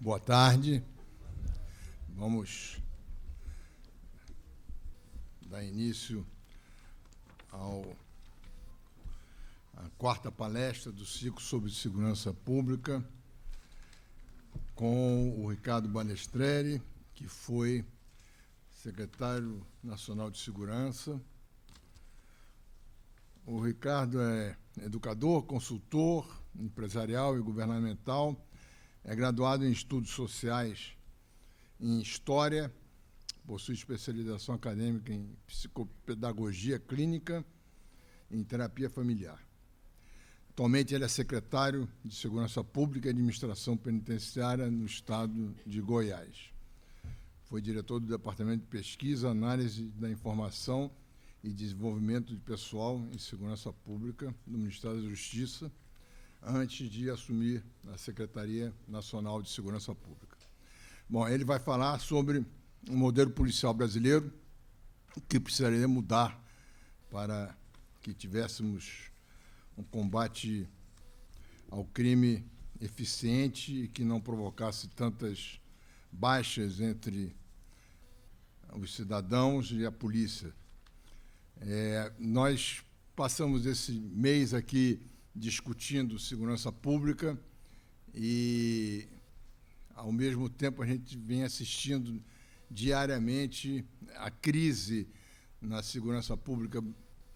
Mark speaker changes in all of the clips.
Speaker 1: Boa tarde. Vamos dar início à quarta palestra do ciclo sobre segurança pública com o Ricardo Balestreri, que foi secretário nacional de segurança. O Ricardo é educador, consultor empresarial e governamental, é graduado em Estudos Sociais em História, possui especialização acadêmica em Psicopedagogia Clínica e em Terapia Familiar. Atualmente, ele é secretário de Segurança Pública e Administração Penitenciária no Estado de Goiás. Foi diretor do Departamento de Pesquisa, Análise da Informação e Desenvolvimento de Pessoal em Segurança Pública do Ministério da Justiça, antes de assumir a Secretaria Nacional de Segurança Pública. Bom, ele vai falar sobre o modelo policial brasileiro que precisaria mudar para que tivéssemos um combate ao crime eficiente e que não provocasse tantas baixas entre os cidadãos e a polícia. Nós passamos esse mês aqui discutindo segurança pública e, ao mesmo tempo, a gente vem assistindo diariamente a crise na segurança pública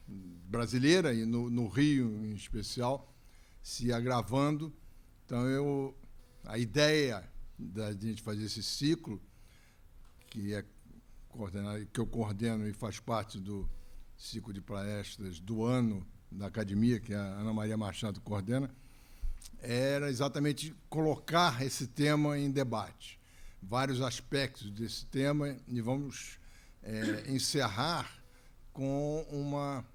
Speaker 1: brasileira e no Rio, em especial, se agravando. Então, a ideia da gente fazer esse ciclo, que eu coordeno e faz parte do ciclo de palestras do ano da academia, que a Ana Maria Machado coordena, era exatamente colocar esse tema em debate, vários aspectos desse tema, e vamos encerrar com uma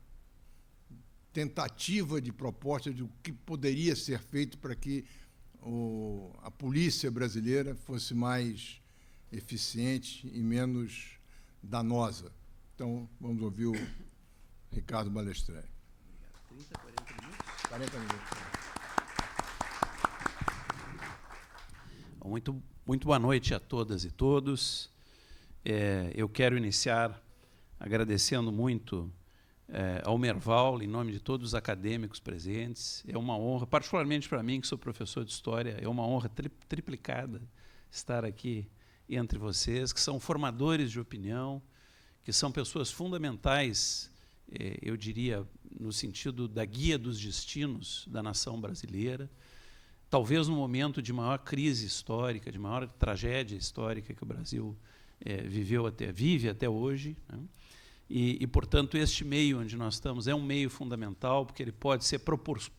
Speaker 1: tentativa de proposta de o que poderia ser feito para que a polícia brasileira fosse mais eficiente e menos danosa. Então, vamos ouvir o Ricardo Balestreri.
Speaker 2: 30, 40 minutos?
Speaker 1: 40 minutos.
Speaker 2: Muito boa noite a todas e todos. Eu quero iniciar agradecendo muito ao Merval, em nome de todos os acadêmicos presentes. É uma honra, particularmente para mim, que sou professor de História, é uma honra triplicada estar aqui entre vocês, que são formadores de opinião, que são pessoas fundamentais, eu diria, no sentido da guia dos destinos da nação brasileira, talvez no momento de maior crise histórica, de maior tragédia histórica que o Brasil vive até hoje, né? Portanto, este meio onde nós estamos é um meio fundamental, porque ele pode ser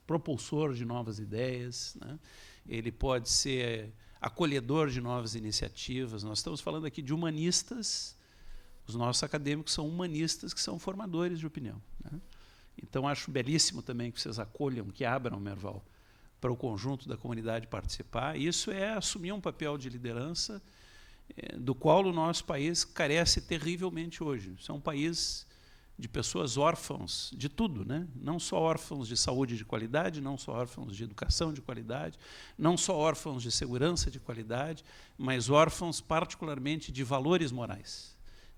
Speaker 2: propulsor de novas ideias, né? Ele pode ser acolhedor de novas iniciativas. Nós estamos falando aqui de humanistas. Os nossos acadêmicos são humanistas que são formadores de opinião, né? Então, acho belíssimo também que vocês acolham, que abram o Merval para o conjunto da comunidade participar. Isso é assumir um papel de liderança do qual o nosso país carece terrivelmente hoje. Isso é um país de pessoas órfãos de tudo, né? Não só órfãos de saúde de qualidade, não só órfãos de educação de qualidade, não só órfãos de segurança de qualidade, mas órfãos particularmente de valores morais.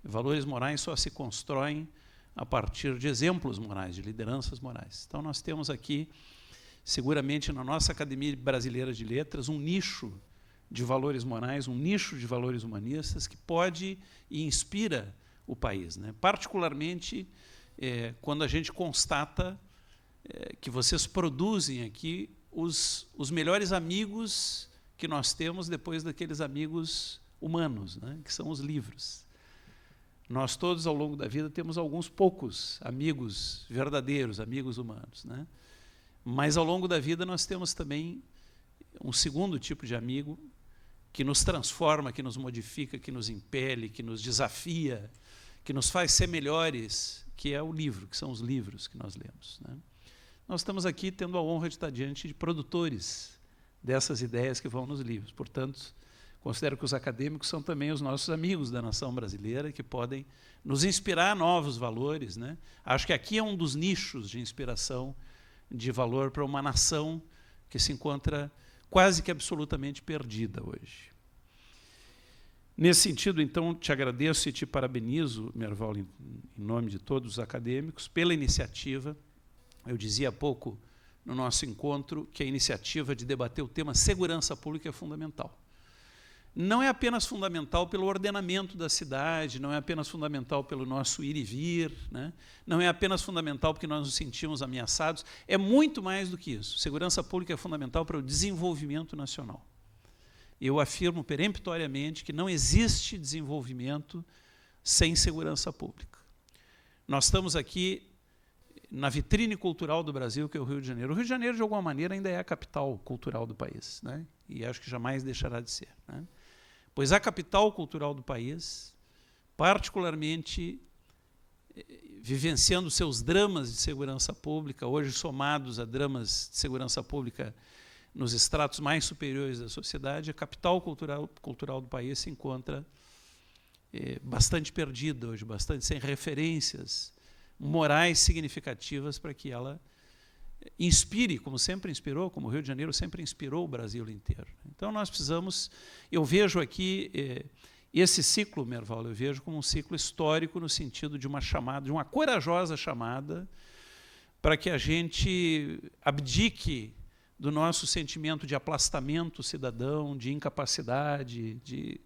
Speaker 2: Valores morais só se constroem a partir de exemplos morais, de lideranças morais. Então, nós temos aqui, seguramente, na nossa Academia Brasileira de Letras, um nicho de valores morais, um nicho de valores humanistas que pode e inspira o país, né? Particularmente quando a gente constata que vocês produzem aqui os melhores amigos que nós temos depois daqueles amigos humanos, né? Que são os livros. Nós todos, ao longo da vida, temos alguns poucos amigos verdadeiros, amigos humanos, né? Mas, ao longo da vida, nós temos também um segundo tipo de amigo que nos transforma, que nos modifica, que nos impele, que nos desafia, que nos faz ser melhores, que é o livro, que são os livros que nós lemos, né? Nós estamos aqui tendo a honra de estar diante de produtores dessas ideias que vão nos livros. Portanto, considero que os acadêmicos são também os nossos amigos da nação brasileira, que podem nos inspirar a novos valores, né? Acho que aqui é um dos nichos de inspiração de valor para uma nação que se encontra quase que absolutamente perdida hoje. Nesse sentido, então, te agradeço e te parabenizo, Merval, em nome de todos os acadêmicos, pela iniciativa. Eu dizia há pouco, no nosso encontro, que a iniciativa de debater o tema segurança pública é fundamental. Não é apenas fundamental pelo ordenamento da cidade, não é apenas fundamental pelo nosso ir e vir, né? Não é apenas fundamental porque nós nos sentimos ameaçados, é muito mais do que isso. Segurança pública é fundamental para o desenvolvimento nacional. Eu afirmo peremptoriamente que não existe desenvolvimento sem segurança pública. Nós estamos aqui na vitrine cultural do Brasil, que é o Rio de Janeiro. O Rio de Janeiro, de alguma maneira, ainda é a capital cultural do país, né? E acho que jamais deixará de ser, né? Pois a capital cultural do país, particularmente vivenciando seus dramas de segurança pública, hoje somados a dramas de segurança pública nos estratos mais superiores da sociedade, a capital cultural do país se encontra bastante perdida hoje, bastante sem referências morais significativas para que ela inspire, como sempre inspirou, como o Rio de Janeiro sempre inspirou o Brasil inteiro. Então nós precisamos, eu vejo aqui esse ciclo, Merval, eu vejo como um ciclo histórico no sentido de uma chamada, de uma corajosa chamada para que a gente abdique do nosso sentimento de aplastamento cidadão, de incapacidade, de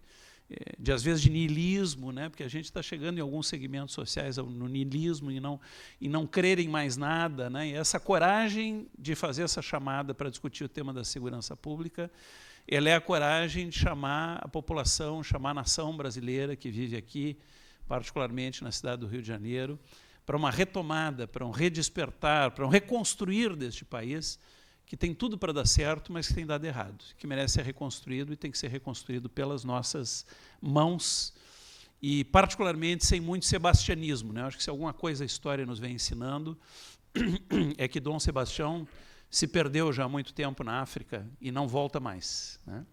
Speaker 2: às vezes de niilismo, né? Porque a gente está chegando em alguns segmentos sociais no niilismo e não crerem mais nada, né? E essa coragem de fazer essa chamada para discutir o tema da segurança pública, ela é a coragem de chamar a população, chamar a nação brasileira que vive aqui, particularmente na cidade do Rio de Janeiro, para uma retomada, para um redespertar, para um reconstruir deste país, que tem tudo para dar certo, mas que tem dado errado, que merece ser reconstruído e tem que ser reconstruído pelas nossas mãos e, particularmente, sem muito sebastianismo, né? Acho que se alguma coisa a história nos vem ensinando é que Dom Sebastião se perdeu já há muito tempo na África e não volta mais, né?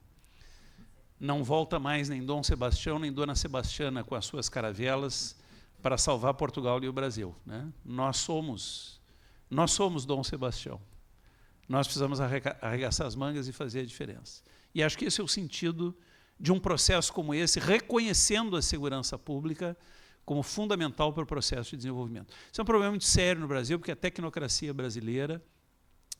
Speaker 2: Não volta mais nem Dom Sebastião, nem Dona Sebastiana com as suas caravelas para salvar Portugal e o Brasil, né? Nós somos Dom Sebastião. Nós precisamos arregaçar as mangas e fazer a diferença. E acho que esse é o sentido de um processo como esse, reconhecendo a segurança pública como fundamental para o processo de desenvolvimento. Isso é um problema muito sério no Brasil, porque a tecnocracia brasileira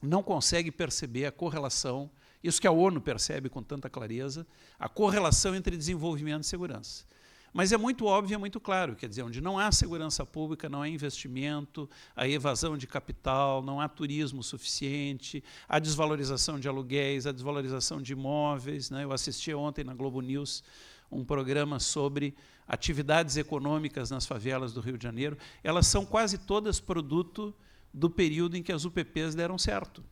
Speaker 2: não consegue perceber a correlação, isso que a ONU percebe com tanta clareza, a correlação entre desenvolvimento e segurança. Mas é muito óbvio, é muito claro, quer dizer, onde não há segurança pública, não há investimento, há evasão de capital, não há turismo suficiente, há desvalorização de aluguéis, há desvalorização de imóveis, né? Eu assisti ontem na Globo News um programa sobre atividades econômicas nas favelas do Rio de Janeiro. Elas são quase todas produto do período em que as UPPs deram certo.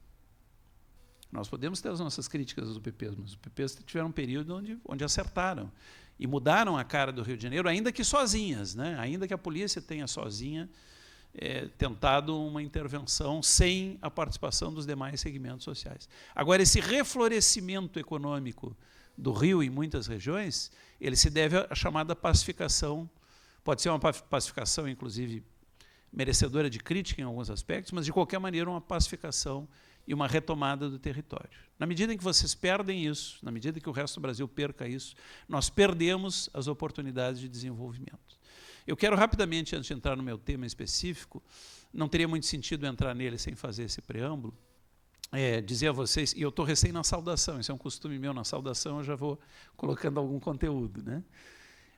Speaker 2: Nós podemos ter as nossas críticas às UPPs, mas os UPPs tiveram um período onde acertaram e mudaram a cara do Rio de Janeiro, ainda que sozinhas, né? Ainda que a polícia tenha sozinha tentado uma intervenção sem a participação dos demais segmentos sociais. Agora, esse reflorescimento econômico do Rio em muitas regiões, ele se deve à chamada pacificação, pode ser uma pacificação, inclusive, merecedora de crítica em alguns aspectos, mas, de qualquer maneira, uma pacificação e uma retomada do território. Na medida em que vocês perdem isso, na medida que o resto do Brasil perca isso, nós perdemos as oportunidades de desenvolvimento. Eu quero rapidamente, antes de entrar no meu tema específico, não teria muito sentido entrar nele sem fazer esse preâmbulo, dizer a vocês, e eu estou recém na saudação, isso é um costume meu, na saudação eu já vou colocando algum conteúdo, né?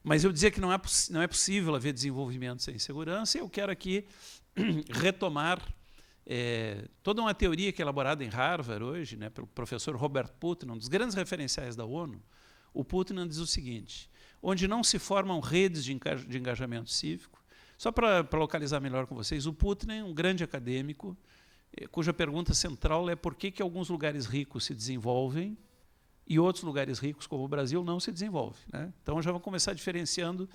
Speaker 2: Mas eu dizia que não é possível haver desenvolvimento sem segurança, e eu quero aqui retomar toda uma teoria que é elaborada em Harvard hoje, né, pelo professor Robert Putnam, um dos grandes referenciais da ONU. O Putnam diz o seguinte: onde não se formam redes de engajamento cívico, só para localizar melhor com vocês, o Putnam é um grande acadêmico, cuja pergunta central é por que alguns lugares ricos se desenvolvem e outros lugares ricos, como o Brasil, não se desenvolvem, né? Então já vamos começar diferenciando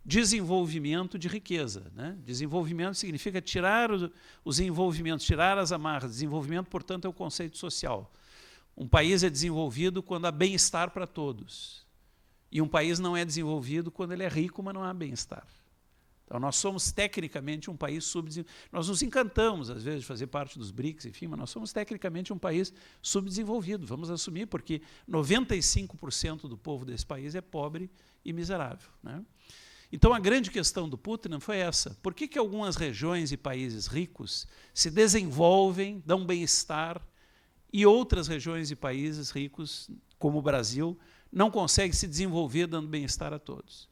Speaker 2: desenvolvimento de riqueza, né? Desenvolvimento significa tirar os envolvimentos, tirar as amarras. Desenvolvimento, portanto, é o conceito social. Um país é desenvolvido quando há bem-estar para todos. E um país não é desenvolvido quando ele é rico, mas não há bem-estar. Então, nós somos, tecnicamente, um país subdesenvolvido. Nós nos encantamos, às vezes, de fazer parte dos BRICS, enfim, mas nós somos, tecnicamente, um país subdesenvolvido. Vamos assumir, porque 95% do povo desse país é pobre e miserável, né? Então, a grande questão do Putnam foi essa. Por que algumas regiões e países ricos se desenvolvem, dão bem-estar, e outras regiões e países ricos, como o Brasil, não conseguem se desenvolver dando bem-estar a todos?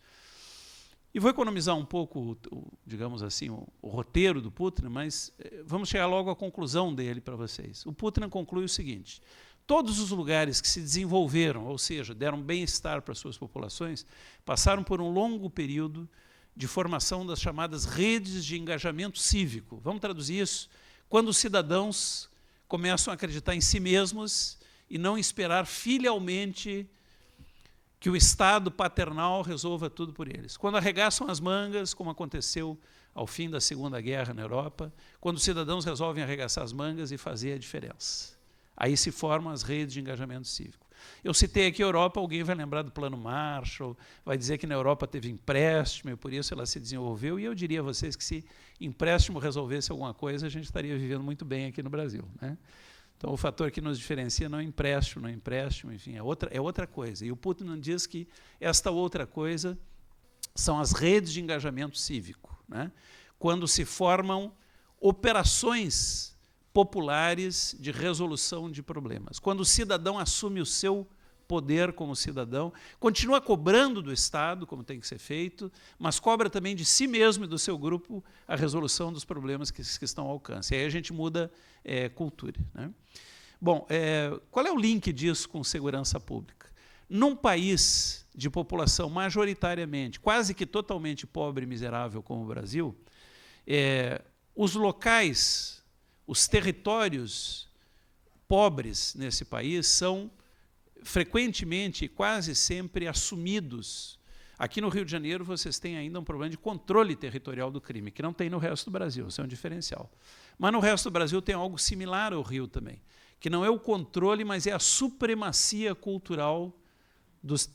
Speaker 2: E vou economizar um pouco, digamos assim, o roteiro do Putnam, mas vamos chegar logo à conclusão dele para vocês. O Putnam conclui o seguinte: todos os lugares que se desenvolveram, ou seja, deram bem-estar para suas populações, passaram por um longo período de formação das chamadas redes de engajamento cívico. Vamos traduzir isso? Quando os cidadãos começam a acreditar em si mesmos e não esperar filialmente que o Estado paternal resolva tudo por eles. Quando arregaçam as mangas, como aconteceu ao fim da Segunda Guerra na Europa, quando os cidadãos resolvem arregaçar as mangas e fazer a diferença. Aí se formam as redes de engajamento cívico. Eu citei aqui a Europa, alguém vai lembrar do Plano Marshall, vai dizer que na Europa teve empréstimo e por isso ela se desenvolveu, e eu diria a vocês que se empréstimo resolvesse alguma coisa, a gente estaria vivendo muito bem aqui no Brasil, né? Então, o fator que nos diferencia não é empréstimo, enfim, é outra coisa. E o Putnam diz que esta outra coisa são as redes de engajamento cívico, né? Quando se formam operações populares de resolução de problemas. Quando o cidadão assume o seu poder como cidadão, continua cobrando do Estado, como tem que ser feito, mas cobra também de si mesmo e do seu grupo a resolução dos problemas que estão ao alcance. E aí a gente muda cultura, né? Bom, qual é o link disso com segurança pública? Num país de população majoritariamente, quase que totalmente pobre e miserável como o Brasil, os locais, os territórios pobres nesse país são frequentemente e quase sempre assumidos. Aqui no Rio de Janeiro vocês têm ainda um problema de controle territorial do crime, que não tem no resto do Brasil, isso é um diferencial. Mas no resto do Brasil tem algo similar ao Rio também, que não é o controle, mas é a supremacia cultural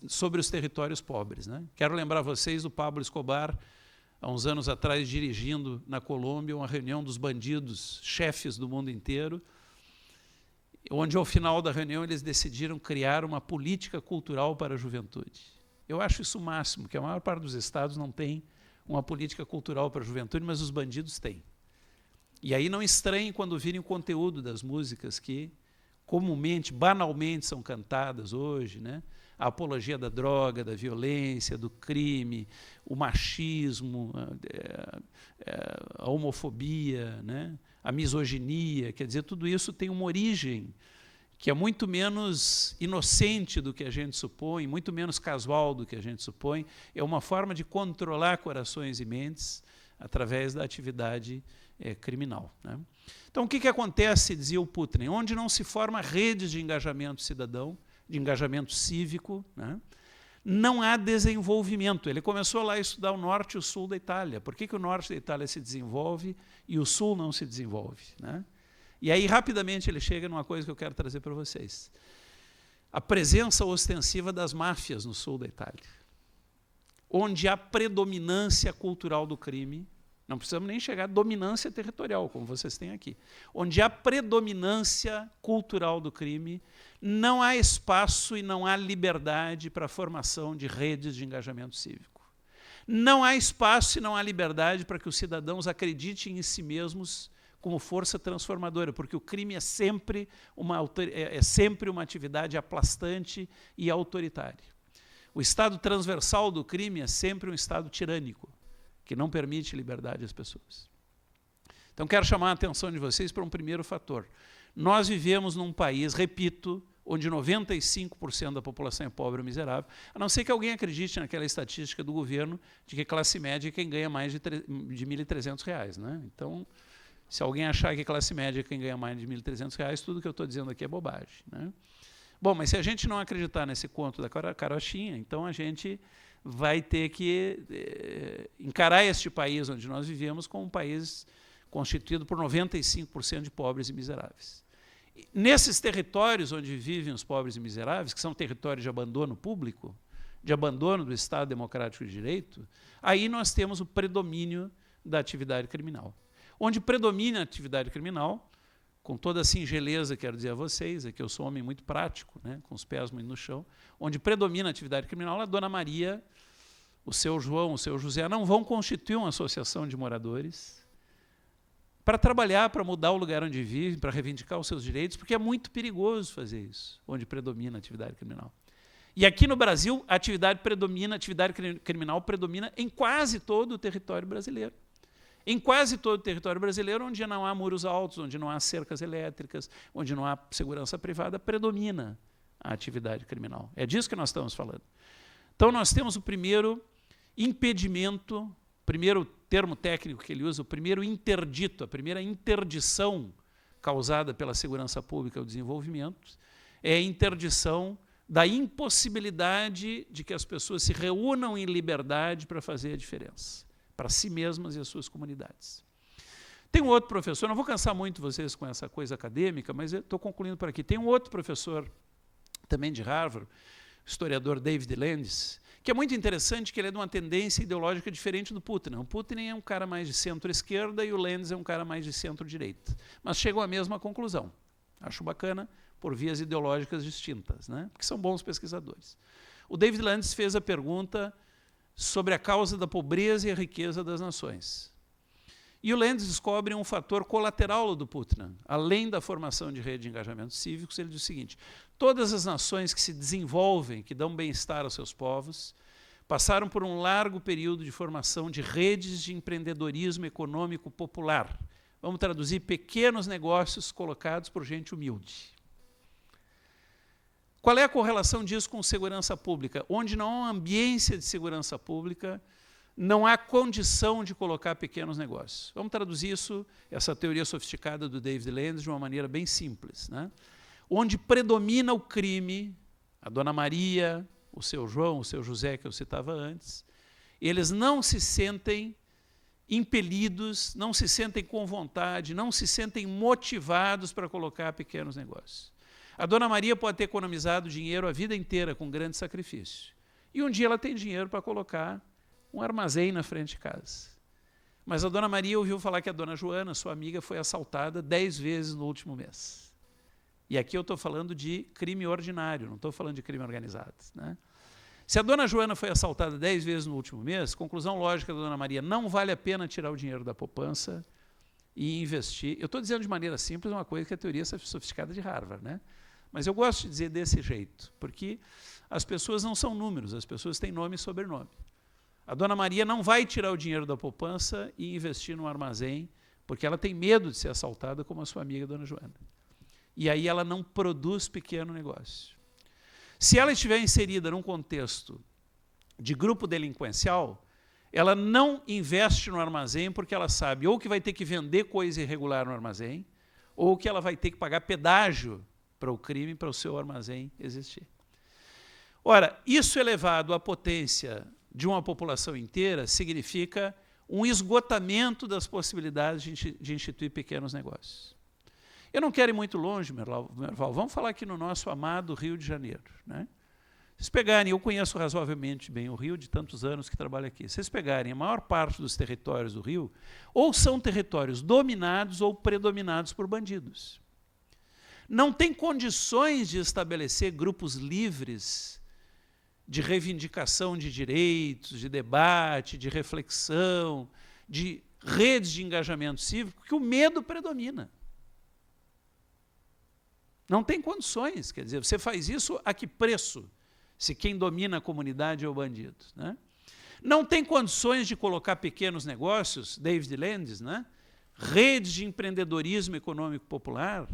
Speaker 2: sobre os territórios pobres, né? Quero lembrar vocês do Pablo Escobar, há uns anos atrás, dirigindo na Colômbia uma reunião dos bandidos, chefes do mundo inteiro, onde, ao final da reunião, eles decidiram criar uma política cultural para a juventude. Eu acho isso o máximo, que a maior parte dos estados não tem uma política cultural para a juventude, mas os bandidos têm. E aí não estranhem quando virem o conteúdo das músicas que comumente, banalmente são cantadas hoje, né? A apologia da droga, da violência, do crime, o machismo, a homofobia, né? A misoginia, quer dizer, tudo isso tem uma origem que é muito menos inocente do que a gente supõe, muito menos casual do que a gente supõe, é uma forma de controlar corações e mentes através da atividade criminal, né? Então, o que acontece, dizia o Putnam, onde não se forma redes de engajamento cidadão, de engajamento cívico, né, não há desenvolvimento. Ele começou lá a estudar o norte e o sul da Itália. Por que o norte da Itália se desenvolve e o sul não se desenvolve, né? E aí, rapidamente, ele chega numa coisa que eu quero trazer para vocês. A presença ostensiva das máfias no sul da Itália, onde há predominância cultural do crime. Não precisamos nem chegar à dominância territorial, como vocês têm aqui. Onde há predominância cultural do crime, não há espaço e não há liberdade para a formação de redes de engajamento cívico. Não há espaço e não há liberdade para que os cidadãos acreditem em si mesmos como força transformadora, porque o crime é sempre uma atividade aplastante e autoritária. O estado transversal do crime é sempre um estado tirânico, que não permite liberdade às pessoas. Então, quero chamar a atenção de vocês para um primeiro fator. Nós vivemos num país, repito, onde 95% da população é pobre ou miserável, a não ser que alguém acredite naquela estatística do governo de que classe média é quem ganha mais de R$ 1.300, né? Então, se alguém achar que classe média é quem ganha mais de R$ 1.300, tudo que eu estou dizendo aqui é bobagem, né? Bom, mas se a gente não acreditar nesse conto da carochinha, então a gente vai ter que encarar este país onde nós vivemos como um país constituído por 95% de pobres e miseráveis. Nesses territórios onde vivem os pobres e miseráveis, que são territórios de abandono público, de abandono do Estado Democrático de Direito, aí nós temos o predomínio da atividade criminal. Onde predomina a atividade criminal, com toda a singeleza, quero dizer a vocês, é que eu sou um homem muito prático, né, com os pés muito no chão, onde predomina a atividade criminal, a Dona Maria, o seu João, o seu José, não vão constituir uma associação de moradores para trabalhar, para mudar o lugar onde vivem, para reivindicar os seus direitos, porque é muito perigoso fazer isso, onde predomina a atividade criminal. E aqui no Brasil, a atividade criminal predomina em quase todo o território brasileiro. Em quase todo o território brasileiro, onde não há muros altos, onde não há cercas elétricas, onde não há segurança privada, predomina a atividade criminal. É disso que nós estamos falando. Então, nós temos o primeiro impedimento, o primeiro termo técnico que ele usa, o primeiro interdito, a primeira interdição causada pela segurança pública ao desenvolvimento, é a interdição da impossibilidade de que as pessoas se reúnam em liberdade para fazer a diferença, para si mesmas e as suas comunidades. Tem um outro professor, não vou cansar muito vocês com essa coisa acadêmica, mas eu estou concluindo por aqui. Tem um outro professor, também de Harvard, o historiador David Landis, que é muito interessante, que ele é de uma tendência ideológica diferente do Putnam. O Putnam é um cara mais de centro-esquerda e o Landis é um cara mais de centro-direita. Mas chegam à mesma conclusão. Acho bacana, por vias ideológicas distintas, né? Porque são bons pesquisadores. O David Landis fez a pergunta sobre a causa da pobreza e a riqueza das nações. E o Landis descobre um fator colateral do Putnam. Além da formação de rede de engajamentos cívicos, ele diz o seguinte: todas as nações que se desenvolvem, que dão bem-estar aos seus povos, passaram por um largo período de formação de redes de empreendedorismo econômico popular. Vamos traduzir: pequenos negócios colocados por gente humilde. Qual é a correlação disso com segurança pública? Onde não há uma ambiência de segurança pública, não há condição de colocar pequenos negócios. Vamos traduzir isso, essa teoria sofisticada do David Landis, de uma maneira bem simples, né? Onde predomina o crime, a Dona Maria, o seu João, o seu José, que eu citava antes, eles não se sentem impelidos, não se sentem com vontade, não se sentem motivados para colocar pequenos negócios. A Dona Maria pode ter economizado dinheiro a vida inteira com grande sacrifício. E um dia ela tem dinheiro para colocar um armazém na frente de casa. Mas a Dona Maria ouviu falar que a Dona Joana, sua amiga, foi assaltada 10 vezes no último mês. E aqui eu estou falando de crime ordinário, não estou falando de crime organizado, né? Se a Dona Joana foi assaltada 10 vezes no último mês, conclusão lógica da Dona Maria: não vale a pena tirar o dinheiro da poupança e investir. Eu estou dizendo de maneira simples uma coisa que é a teoria sofisticada de Harvard, né? Mas eu gosto de dizer desse jeito, porque as pessoas não são números, as pessoas têm nome e sobrenome. A Dona Maria não vai tirar o dinheiro da poupança e investir num armazém, porque ela tem medo de ser assaltada como a sua amiga Dona Joana. E aí ela não produz pequeno negócio. Se ela estiver inserida num contexto de grupo delinquencial, ela não investe no armazém porque ela sabe ou que vai ter que vender coisa irregular no armazém, ou que ela vai ter que pagar pedágio para o crime, para o seu armazém existir. Ora, isso elevado à potência de uma população inteira significa um esgotamento das possibilidades de instituir pequenos negócios. Eu não quero ir muito longe, Merval, vamos falar aqui no nosso amado Rio de Janeiro, né? Vocês pegarem, eu conheço razoavelmente bem o Rio, de tantos anos que trabalho aqui. Vocês pegarem a maior parte dos territórios do Rio, ou são territórios dominados ou predominados por bandidos. Não tem condições de estabelecer grupos livres de reivindicação de direitos, de debate, de reflexão, de redes de engajamento cívico, porque o medo predomina. Não tem condições, quer dizer, você faz isso a que preço, se quem domina a comunidade é o bandido, né? Não tem condições de colocar pequenos negócios, David Landis, né? Redes de empreendedorismo econômico popular,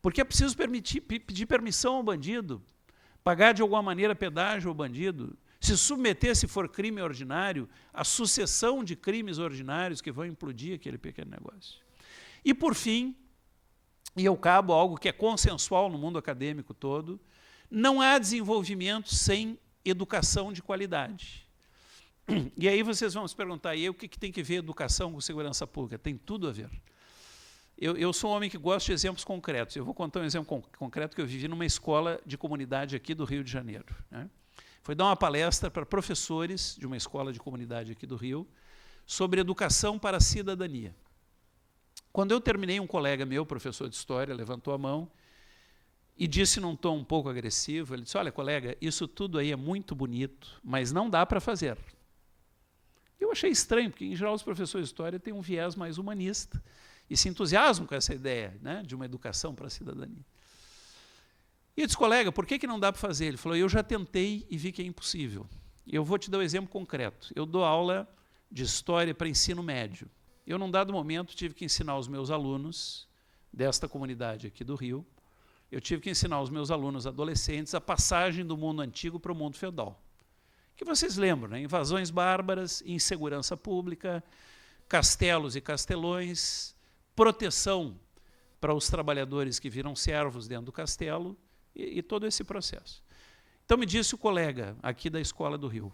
Speaker 2: porque é preciso pedir permissão ao bandido, pagar de alguma maneira pedágio ao bandido, se submeter, se for crime ordinário, à sucessão de crimes ordinários que vão implodir aquele pequeno negócio. E, por fim, e eu cabo algo que é consensual no mundo acadêmico todo, não há desenvolvimento sem educação de qualidade. E aí vocês vão se perguntar, e aí o que tem que ver educação com segurança pública? Tem tudo a ver. Eu sou um homem que gosta de exemplos concretos. Eu vou contar um exemplo concreto que eu vivi numa escola de comunidade aqui do Rio de Janeiro, né? foi dar uma palestra para professores de uma escola de comunidade aqui do Rio sobre educação para a cidadania. Quando eu terminei, um colega meu, professor de história, levantou a mão e disse num tom um pouco agressivo, ele disse, olha, colega, isso tudo aí é muito bonito, mas não dá para fazer. Eu achei estranho, porque, em geral, os professores de história têm um viés mais humanista e se entusiasmam com essa ideia, né, de uma educação para a cidadania. E eu disse, colega, por que não dá para fazer? Ele falou, eu já tentei e vi que é impossível. Eu vou te dar um exemplo concreto. Eu dou aula de história para ensino médio. Eu, num dado momento, tive que ensinar os meus alunos desta comunidade aqui do Rio, eu tive que ensinar os meus alunos adolescentes a passagem do mundo antigo para o mundo feudal. Que vocês lembram, né? Invasões bárbaras, insegurança pública, castelos e castelões, proteção para os trabalhadores que viram servos dentro do castelo e todo esse processo. Então me disse o colega aqui da Escola do Rio,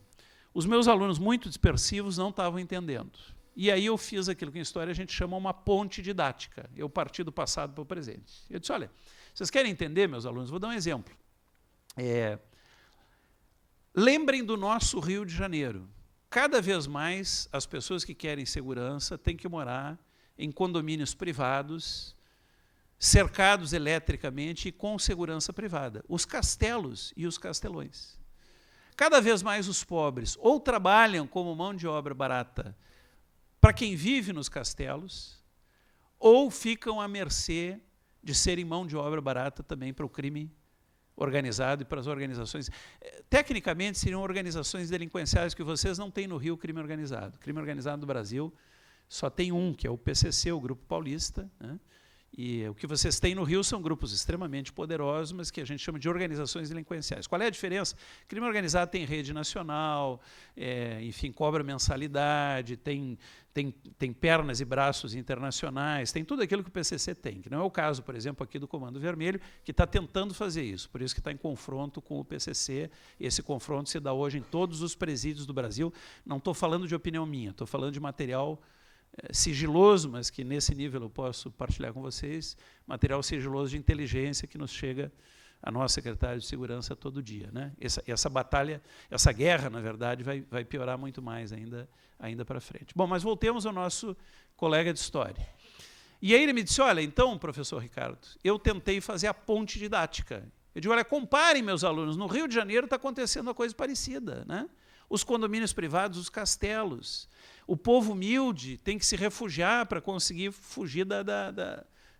Speaker 2: os meus alunos muito dispersivos não estavam entendendo. E aí eu fiz aquilo que em história a gente chama uma ponte didática. Eu parti do passado para o presente. Eu disse, olha, vocês querem entender, meus alunos? Vou dar um exemplo. Lembrem do nosso Rio de Janeiro. Cada vez mais as pessoas que querem segurança têm que morar em condomínios privados, cercados eletricamente e com segurança privada. Os castelos e os castelões. Cada vez mais os pobres ou trabalham como mão de obra barata para quem vive nos castelos, ou ficam à mercê de serem mão de obra barata também para o crime organizado e para as organizações. Tecnicamente, seriam organizações delinquenciais que vocês não têm no Rio crime organizado. Crime organizado no Brasil só tem um, que é o PCC, o Grupo Paulista, né? E o que vocês têm no Rio são grupos extremamente poderosos, mas que a gente chama de organizações delinquenciais. Qual é a diferença? Crime organizado tem rede nacional, enfim, cobra mensalidade, tem pernas e braços internacionais, tem tudo aquilo que o PCC tem, que não é o caso, por exemplo, aqui do Comando Vermelho, que está tentando fazer isso, por isso que está em confronto com o PCC, e esse confronto se dá hoje em todos os presídios do Brasil. Não estou falando de opinião minha, estou falando de material sigiloso, mas que nesse nível eu posso partilhar com vocês, material sigiloso de inteligência que nos chega a nosso secretário de Segurança todo dia, né? Essa batalha, essa guerra, na verdade, vai piorar muito mais ainda para frente. Bom, mas voltemos ao nosso colega de História. E aí ele me disse, olha, então, professor Ricardo, eu tentei fazer a ponte didática. Eu digo, olha, comparem, meus alunos, no Rio de Janeiro está acontecendo uma coisa parecida, né? Os condomínios privados, os castelos. O povo humilde tem que se refugiar para conseguir fugir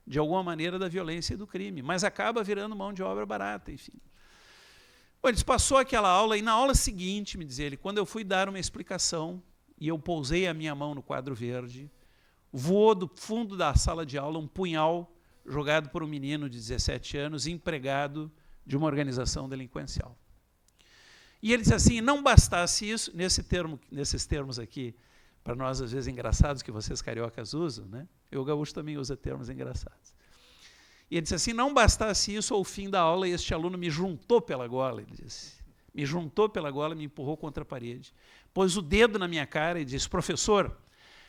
Speaker 2: de alguma maneira da violência e do crime, mas acaba virando mão de obra barata, enfim. Bom, eles passou aquela aula e na aula seguinte, me diz ele, quando eu fui dar uma explicação e eu pousei a minha mão no quadro verde, voou do fundo da sala de aula um punhal jogado por um menino de 17 anos, empregado de uma organização delinquencial. E ele disse assim, não bastasse isso, nesses termos aqui, para nós às vezes engraçados, que vocês cariocas usam, né? Eu, gaúcho, também usa termos engraçados. E ele disse assim, não bastasse isso, ao fim da aula, este aluno me juntou pela gola, ele disse. Me juntou pela gola, me empurrou contra a parede, pôs o dedo na minha cara e disse, professor,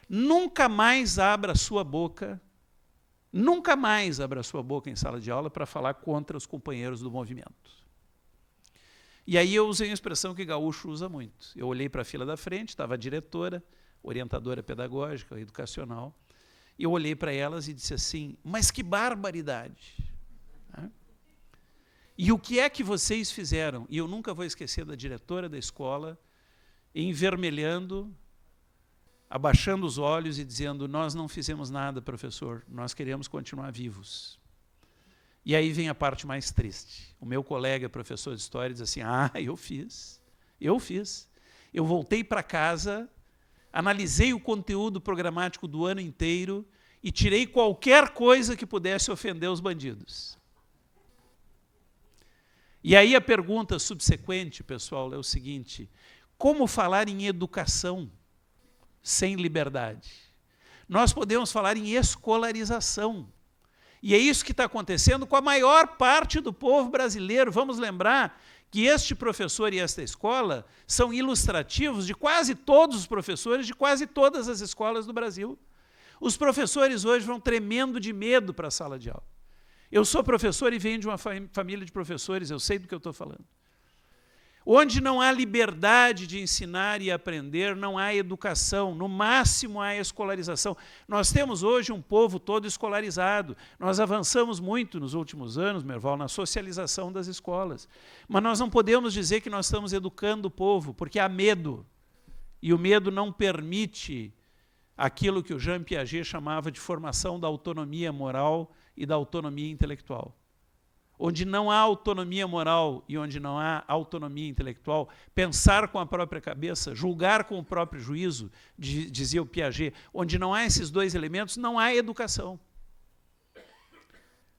Speaker 2: nunca mais abra a sua boca em sala de aula para falar contra os companheiros do movimento. E aí eu usei uma expressão que gaúcho usa muito. Eu olhei para a fila da frente, estava a diretora, orientadora pedagógica, educacional, e eu olhei para elas e disse assim, mas que barbaridade! E o que é que vocês fizeram? E eu nunca vou esquecer da diretora da escola, envermelhando, abaixando os olhos e dizendo, nós não fizemos nada, professor, nós queremos continuar vivos. E aí vem a parte mais triste. O meu colega, professor de História, diz assim, eu fiz. Eu voltei para casa, analisei o conteúdo programático do ano inteiro e tirei qualquer coisa que pudesse ofender os bandidos. E aí a pergunta subsequente, pessoal, é o seguinte, como falar em educação sem liberdade? Nós podemos falar em escolarização. E é isso que está acontecendo com a maior parte do povo brasileiro. Vamos lembrar que este professor e esta escola são ilustrativos de quase todos os professores de quase todas as escolas do Brasil. Os professores hoje vão tremendo de medo para a sala de aula. Eu sou professor e venho de uma família de professores, eu sei do que eu estou falando. Onde não há liberdade de ensinar e aprender, não há educação, no máximo há escolarização. Nós temos hoje um povo todo escolarizado. Nós avançamos muito nos últimos anos, Merval, na socialização das escolas. Mas nós não podemos dizer que nós estamos educando o povo, porque há medo. E o medo não permite aquilo que o Jean Piaget chamava de formação da autonomia moral e da autonomia intelectual. Onde não há autonomia moral e onde não há autonomia intelectual, pensar com a própria cabeça, julgar com o próprio juízo, dizia o Piaget, onde não há esses dois elementos, não há educação.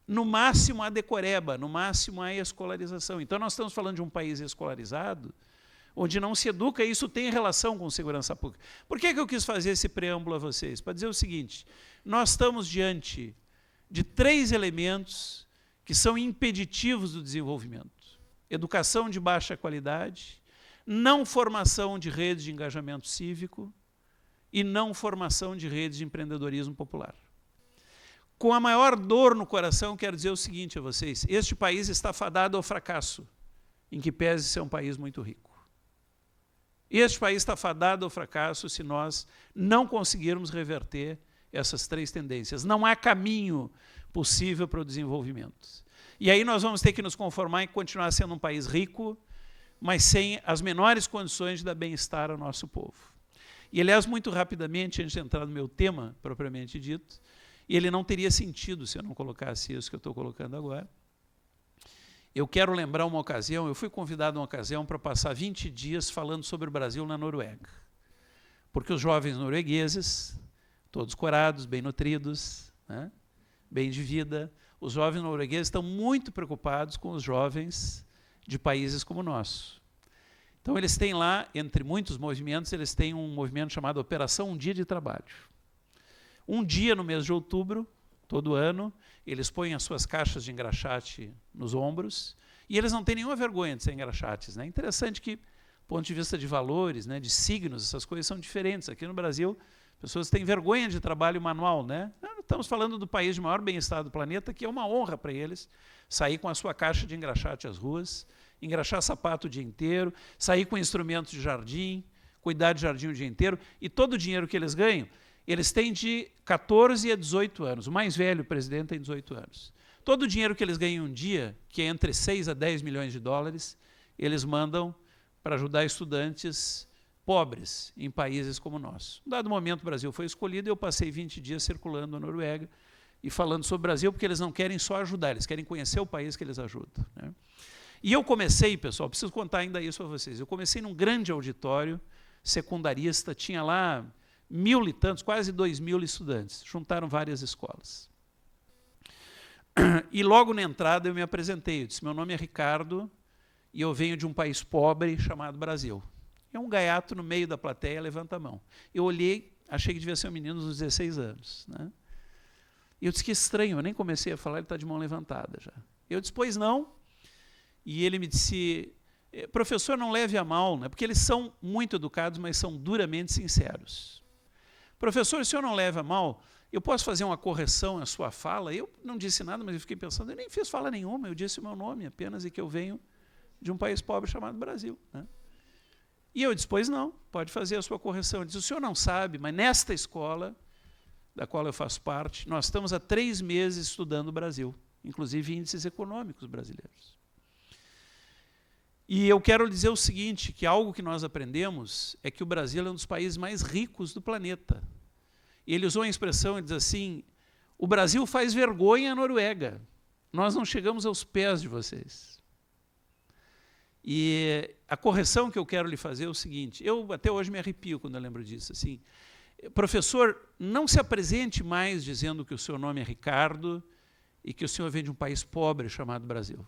Speaker 2: No máximo há decoreba, no máximo há escolarização. Então nós estamos falando de um país escolarizado, onde não se educa, e isso tem relação com segurança pública. Por que eu quis fazer esse preâmbulo a vocês? Para dizer o seguinte, nós estamos diante de 3 elementos que são impeditivos do desenvolvimento. Educação de baixa qualidade, não formação de redes de engajamento cívico e não formação de redes de empreendedorismo popular. Com a maior dor no coração, quero dizer o seguinte a vocês, este país está fadado ao fracasso, em que pese ser um país muito rico. Este país está fadado ao fracasso se nós não conseguirmos reverter essas 3 tendências. Não há caminho possível para o desenvolvimento. E aí nós vamos ter que nos conformar em continuar sendo um país rico, mas sem as menores condições de dar bem-estar ao nosso povo. E, aliás, muito rapidamente, antes de entrar no meu tema, propriamente dito, e ele não teria sentido se eu não colocasse isso que eu estou colocando agora, eu quero lembrar uma ocasião, eu fui convidado uma ocasião para passar 20 dias falando sobre o Brasil na Noruega. Porque os jovens noruegueses, todos corados, bem nutridos, né? Bem de vida, os jovens noruegueses estão muito preocupados com os jovens de países como o nosso. Então eles têm lá, entre muitos movimentos, eles têm um movimento chamado Operação Um Dia de Trabalho. Um dia no mês de outubro, todo ano, eles põem as suas caixas de engraxate nos ombros e eles não têm nenhuma vergonha de ser engraxates, né? Interessante que, do ponto de vista de valores, né, de signos, essas coisas são diferentes. Aqui no Brasil, pessoas têm vergonha de trabalho manual, né? Estamos falando do país de maior bem-estar do planeta, que é uma honra para eles sair com a sua caixa de engraxate às ruas, engraxar sapato o dia inteiro, sair com instrumentos de jardim, cuidar de jardim o dia inteiro, e todo o dinheiro que eles ganham, eles têm de 14 a 18 anos. O mais velho presidente tem 18 anos. Todo o dinheiro que eles ganham um dia, que é entre 6 a 10 milhões de dólares, eles mandam para ajudar estudantes pobres em países como o nosso. Em dado momento, o Brasil foi escolhido e eu passei 20 dias circulando a Noruega e falando sobre o Brasil, porque eles não querem só ajudar, eles querem conhecer o país que eles ajudam, né? E eu comecei, pessoal, preciso contar ainda isso a vocês, eu comecei num grande auditório secundarista, tinha lá 1.000 e tantos, quase 2.000 estudantes, juntaram várias escolas. E logo na entrada eu me apresentei, eu disse, meu nome é Ricardo e eu venho de um país pobre chamado Brasil. É um gaiato no meio da plateia, levanta a mão. Eu olhei, achei que devia ser um menino dos 16 anos, né? E eu disse, que estranho, eu nem comecei a falar, ele está de mão levantada já. Eu disse, pois não. E ele me disse, professor, não leve a mal, né? Porque eles são muito educados, mas são duramente sinceros. Professor, se o senhor não leva a mal, eu posso fazer uma correção na sua fala? Eu não disse nada, mas eu fiquei pensando, eu nem fiz fala nenhuma, eu disse o meu nome apenas e que eu venho de um país pobre chamado Brasil, né? E eu disse, pois não, pode fazer a sua correção. Ele disse, o senhor não sabe, mas nesta escola, da qual eu faço parte, nós estamos há 3 meses estudando o Brasil, inclusive índices econômicos brasileiros. E eu quero dizer o seguinte, que algo que nós aprendemos é que o Brasil é um dos países mais ricos do planeta. E ele usou a expressão, ele diz assim, o Brasil faz vergonha à Noruega, nós não chegamos aos pés de vocês. E a correção que eu quero lhe fazer é o seguinte, eu até hoje me arrepio quando eu lembro disso, assim, professor, não se apresente mais dizendo que o seu nome é Ricardo e que o senhor vem de um país pobre chamado Brasil.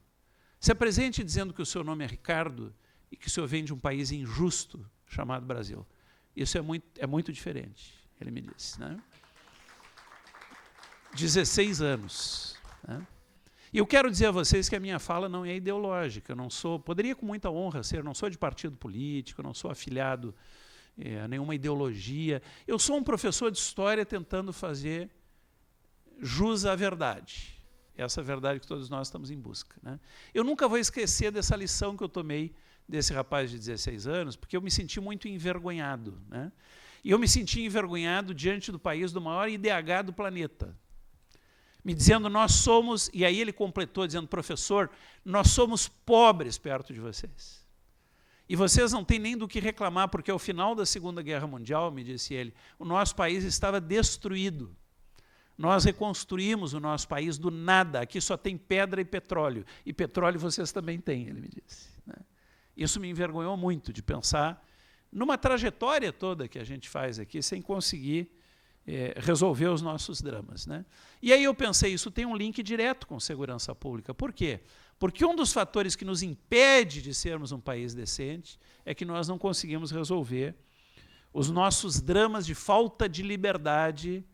Speaker 2: Se apresente dizendo que o seu nome é Ricardo e que o senhor vem de um país injusto chamado Brasil. Isso é muito diferente, ele me disse, né? 16 anos, né? E eu quero dizer a vocês que a minha fala não é ideológica, eu não sou, poderia com muita honra ser, eu não sou de partido político, eu não sou afiliado a nenhuma ideologia, eu sou um professor de história tentando fazer jus à verdade, essa verdade que todos nós estamos em busca, né? Eu nunca vou esquecer dessa lição que eu tomei desse rapaz de 16 anos, porque eu me senti muito envergonhado, né? E eu me senti envergonhado diante do país do maior IDH do planeta, me dizendo, nós somos, e aí ele completou dizendo, professor, nós somos pobres perto de vocês. E vocês não têm nem do que reclamar, porque ao final da Segunda Guerra Mundial, me disse ele, o nosso país estava destruído. Nós reconstruímos o nosso país do nada, aqui só tem pedra e petróleo vocês também têm, ele me disse, né? Isso me envergonhou muito de pensar numa trajetória toda que a gente faz aqui, sem conseguir resolver os nossos dramas, né? E aí eu pensei, isso tem um link direto com segurança pública. Por quê? Porque um dos fatores que nos impede de sermos um país decente é que nós não conseguimos resolver os nossos dramas de falta de liberdade,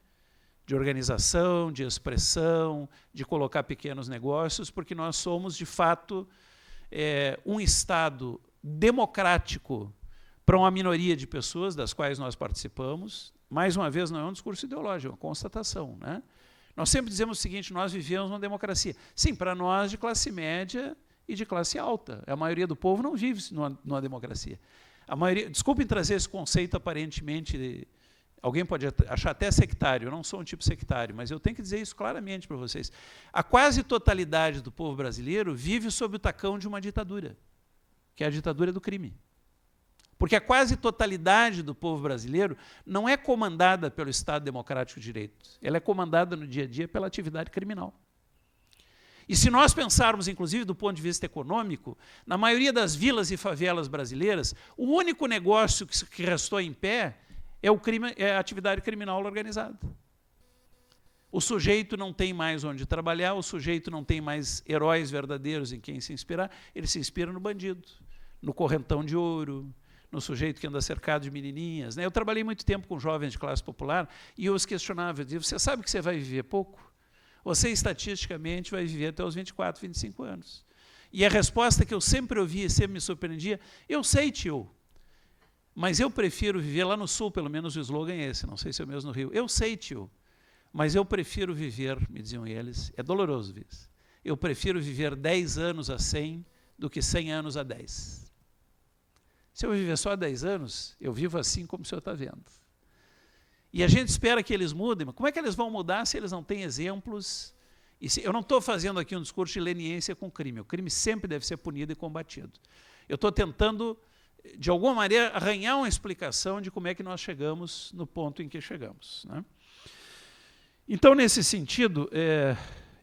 Speaker 2: de organização, de expressão, de colocar pequenos negócios, porque nós somos, de fato, um Estado democrático para uma minoria de pessoas das quais nós participamos. Mais uma vez, não é um discurso ideológico, é uma constatação, né? Nós sempre dizemos o seguinte, nós vivemos uma democracia. Sim, para nós de classe média e de classe alta. A maioria do povo não vive numa democracia. A maioria, desculpem trazer esse conceito aparentemente, alguém pode achar até sectário, eu não sou um tipo sectário, mas eu tenho que dizer isso claramente para vocês. A quase totalidade do povo brasileiro vive sob o tacão de uma ditadura, que é a ditadura do crime. Porque a quase totalidade do povo brasileiro não é comandada pelo Estado Democrático de Direito, ela é comandada no dia a dia pela atividade criminal. E se nós pensarmos, inclusive, do ponto de vista econômico, na maioria das vilas e favelas brasileiras, o único negócio que restou em pé é a atividade criminal organizada. O sujeito não tem mais onde trabalhar, o sujeito não tem mais heróis verdadeiros em quem se inspirar, ele se inspira no bandido, no correntão de ouro, no sujeito que anda cercado de menininhas, né? Eu trabalhei muito tempo com jovens de classe popular e eu os questionava, eu dizia, você sabe que você vai viver pouco? Você, estatisticamente, vai viver até os 24, 25 anos. E a resposta que eu sempre ouvia e sempre me surpreendia, eu sei, tio, mas eu prefiro viver lá no sul, pelo menos o slogan é esse, não sei se é o mesmo no Rio. Eu sei, tio, mas eu prefiro viver, me diziam eles, é doloroso isso, eu prefiro viver 10 anos a 100 do que 100 anos a 10. Se eu viver só 10 anos, eu vivo assim como o senhor está vendo. E a gente espera que eles mudem, mas como é que eles vão mudar se eles não têm exemplos? Eu não estou fazendo aqui um discurso de leniência com o crime sempre deve ser punido e combatido. Eu estou tentando, de alguma maneira, arranhar uma explicação de como é que nós chegamos no ponto em que chegamos, né? Então, nesse sentido,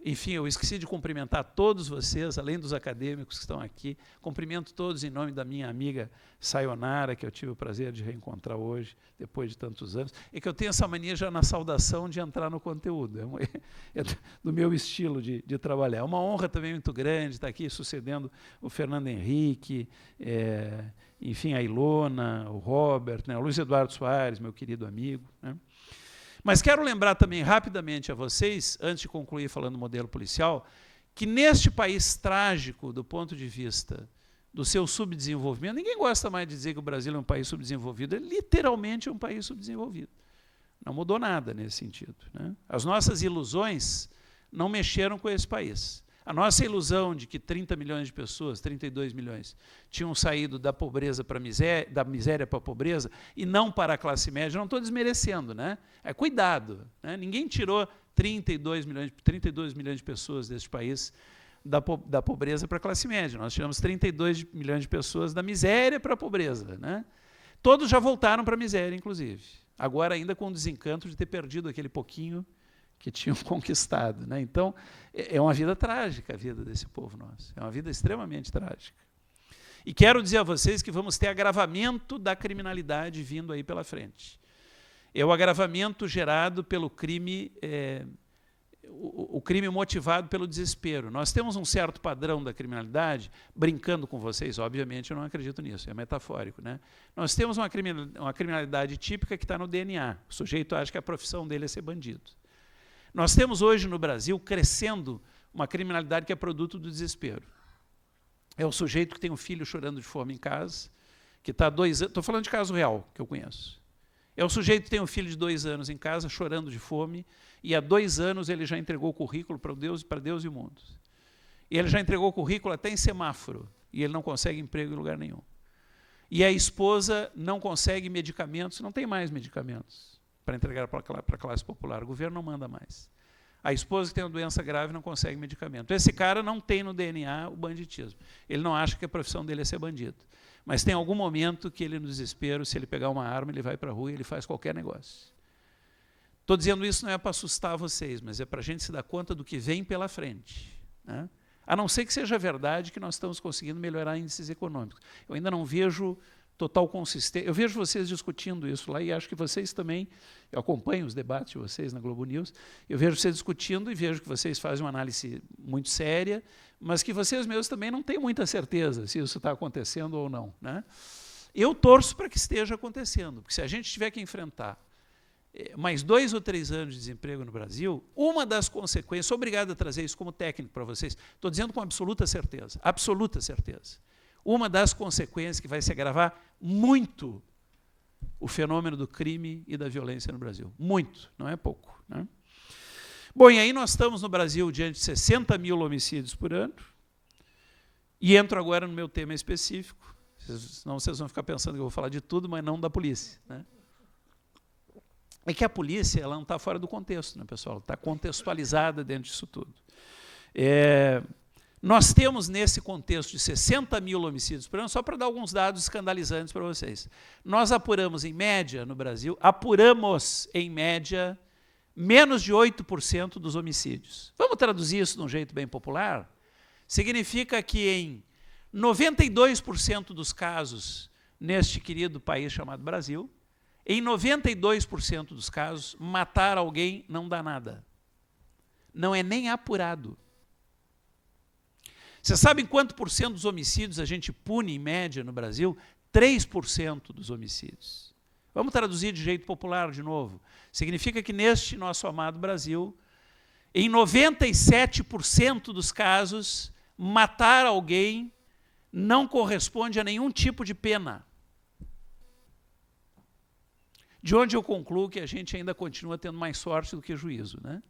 Speaker 2: enfim, eu esqueci de cumprimentar todos vocês, além dos acadêmicos que estão aqui. Cumprimento todos em nome da minha amiga Sayonara, que eu tive o prazer de reencontrar hoje, depois de tantos anos. E que eu tenho essa mania já na saudação de entrar no conteúdo. É do meu estilo de trabalhar. É uma honra também muito grande estar aqui sucedendo o Fernando Henrique, enfim, a Ilona, o Robert, né, o Luiz Eduardo Soares, meu querido amigo, né? Mas quero lembrar também rapidamente a vocês, antes de concluir falando do modelo policial, que neste país trágico do ponto de vista do seu subdesenvolvimento, ninguém gosta mais de dizer que o Brasil é um país subdesenvolvido, ele literalmente é um país subdesenvolvido. Não mudou nada nesse sentido, né? As nossas ilusões não mexeram com esse país. A nossa ilusão de que 30 milhões de pessoas, 32 milhões, tinham saído da pobreza para da miséria para a pobreza e não para a classe média, não estou desmerecendo, né? Cuidado, né? Ninguém tirou 32 milhões de pessoas deste país da pobreza para a classe média. Nós tiramos 32 milhões de pessoas da miséria para a pobreza, né? Todos já voltaram para a miséria, inclusive. Agora ainda com o desencanto de ter perdido aquele pouquinho que tinham conquistado, né? Então, é uma vida trágica a vida desse povo nosso. É uma vida extremamente trágica. E quero dizer a vocês que vamos ter agravamento da criminalidade vindo aí pela frente. É o agravamento gerado pelo crime, o crime motivado pelo desespero. Nós temos um certo padrão da criminalidade, brincando com vocês, obviamente eu não acredito nisso, é metafórico, né? Nós temos uma criminalidade típica que está no DNA. O sujeito acha que a profissão dele é ser bandido. Nós temos hoje no Brasil crescendo uma criminalidade que é produto do desespero. É o sujeito que tem um filho chorando de fome em casa, que está há 2 anos, estou falando de caso real, que eu conheço. É o sujeito que tem um filho de 2 anos em casa chorando de fome e há 2 anos ele já entregou o currículo para Deus e o mundo. E ele já entregou o currículo até em semáforo. e ele não consegue emprego em lugar nenhum. E a esposa não consegue medicamentos, não tem mais medicamentos para entregar para a classe popular. O governo não manda mais. A esposa que tem uma doença grave não consegue medicamento. Esse cara não tem no DNA o banditismo. Ele não acha que a profissão dele é ser bandido. Mas tem algum momento que ele, no desespero, se ele pegar uma arma, ele vai para a rua e ele faz qualquer negócio. Estou dizendo isso não é para assustar vocês, mas é para a gente se dar conta do que vem pela frente, né? A não ser que seja verdade que nós estamos conseguindo melhorar índices econômicos. Eu ainda não vejo total consistência. Eu vejo vocês discutindo isso lá e acho que vocês também, eu acompanho os debates de vocês na Globo News, eu vejo vocês discutindo e vejo que vocês fazem uma análise muito séria, mas que vocês mesmos também não têm muita certeza se isso está acontecendo ou não, né? Eu torço para que esteja acontecendo, porque se a gente tiver que enfrentar mais 2 ou 3 anos de desemprego no Brasil, uma das consequências, sou obrigado a trazer isso como técnico para vocês, estou dizendo com absoluta certeza, uma das consequências que vai se agravar muito o fenômeno do crime e da violência no Brasil. Muito, não é pouco, né? Bom, e aí nós estamos no Brasil diante de 60 mil homicídios por ano, e entro agora no meu tema específico, senão vocês vão ficar pensando que eu vou falar de tudo, mas não da polícia, né? É que a polícia ela não está fora do contexto, né, pessoal? Ela está contextualizada dentro disso tudo. Nós temos, nesse contexto de 60 mil homicídios por ano, só para dar alguns dados escandalizantes para vocês. Nós apuramos, em média, no Brasil, menos de 8% dos homicídios. Vamos traduzir isso de um jeito bem popular? Significa que em 92% dos casos, neste querido país chamado Brasil, em 92% dos casos, matar alguém não dá nada. Não é nem apurado. Vocês sabem quanto por cento dos homicídios a gente pune, em média, no Brasil? 3% dos homicídios. Vamos traduzir de jeito popular de novo. Significa que neste nosso amado Brasil, em 97% dos casos, matar alguém não corresponde a nenhum tipo de pena. De onde eu concluo que a gente ainda continua tendo mais sorte do que juízo, né?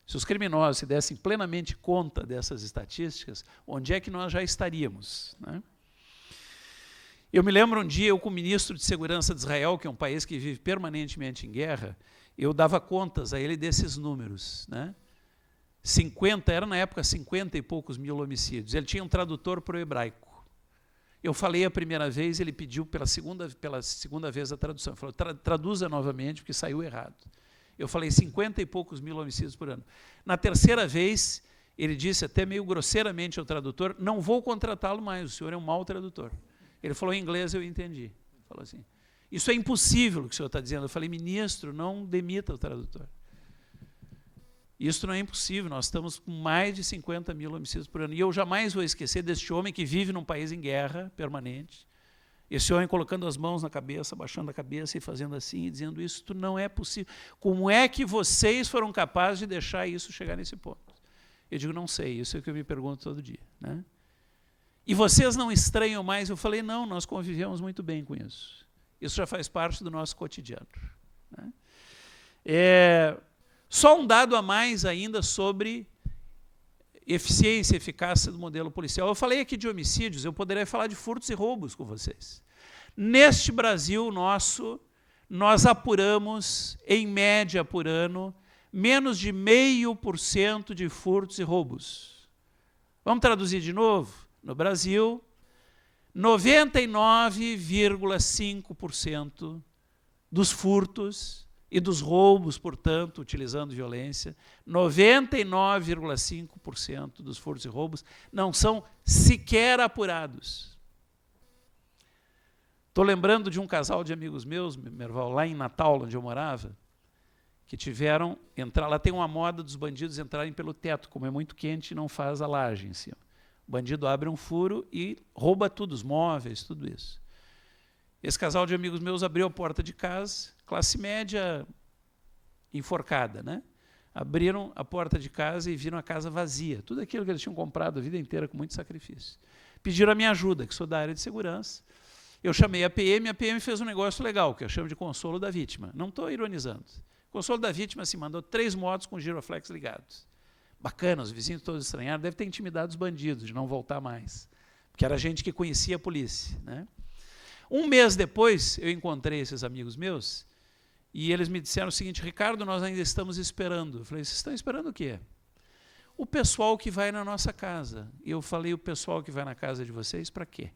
Speaker 2: Se os criminosos se dessem plenamente conta dessas estatísticas, onde é que nós já estaríamos, né? Eu me lembro um dia, eu com o ministro de Segurança de Israel, que é um país que vive permanentemente em guerra, eu dava contas a ele desses números, né? 50, era na época 50 e poucos mil homicídios. Ele tinha um tradutor para o hebraico. Eu falei a primeira vez, ele pediu pela segunda vez a tradução. Ele falou, traduza novamente, porque saiu errado. Eu falei 50 e poucos mil homicídios por ano. Na terceira vez, ele disse, até meio grosseiramente ao tradutor, não vou contratá-lo mais, o senhor é um mau tradutor. Ele falou em inglês, eu entendi. Ele falou assim, isso é impossível o que o senhor está dizendo. Eu falei, ministro, não demita o tradutor. Isso não é impossível, nós estamos com mais de 50 mil homicídios por ano. E eu jamais vou esquecer deste homem que vive num país em guerra permanente, esse homem colocando as mãos na cabeça, baixando a cabeça e fazendo assim, e dizendo, isso não é possível. Como é que vocês foram capazes de deixar isso chegar nesse ponto? Eu digo, não sei, isso é o que eu me pergunto todo dia, né? E vocês não estranham mais? Eu falei, não, nós convivemos muito bem com isso. Isso já faz parte do nosso cotidiano, né? Só um dado a mais ainda sobre eficiência e eficácia do modelo policial. Eu falei aqui de homicídios, eu poderia falar de furtos e roubos com vocês. Neste Brasil nosso, nós apuramos, em média por ano, menos de 0,5% de furtos e roubos. Vamos traduzir de novo? No Brasil, 99,5% dos furtos e dos roubos, portanto, utilizando violência, 99,5% dos furtos e roubos não são sequer apurados. Estou lembrando de um casal de amigos meus, Merval, lá em Natal, onde eu morava, que tiveram entrar. Lá tem uma moda dos bandidos entrarem pelo teto, como é muito quente, não faz a laje em cima. O bandido abre um furo e rouba tudo, os móveis, tudo isso. Esse casal de amigos meus abriu a porta de casa, classe média enforcada, né? Abriram a porta de casa e viram a casa vazia. Tudo aquilo que eles tinham comprado a vida inteira com muito sacrifício. Pediram a minha ajuda, que sou da área de segurança. Eu chamei a PM fez um negócio legal, que eu chamo de consolo da vítima. Não estou ironizando. Consolo da vítima se mandou 3 motos com giroflex ligados. Bacana, os vizinhos todos estranharam, deve ter intimidado os bandidos de não voltar mais. que era gente que conhecia a polícia, né? Um mês depois, eu encontrei esses amigos meus e eles me disseram o seguinte: Ricardo, nós ainda estamos esperando. Eu falei: vocês estão esperando o quê? O pessoal que vai na nossa casa. E eu falei: o pessoal que vai na casa de vocês, para quê?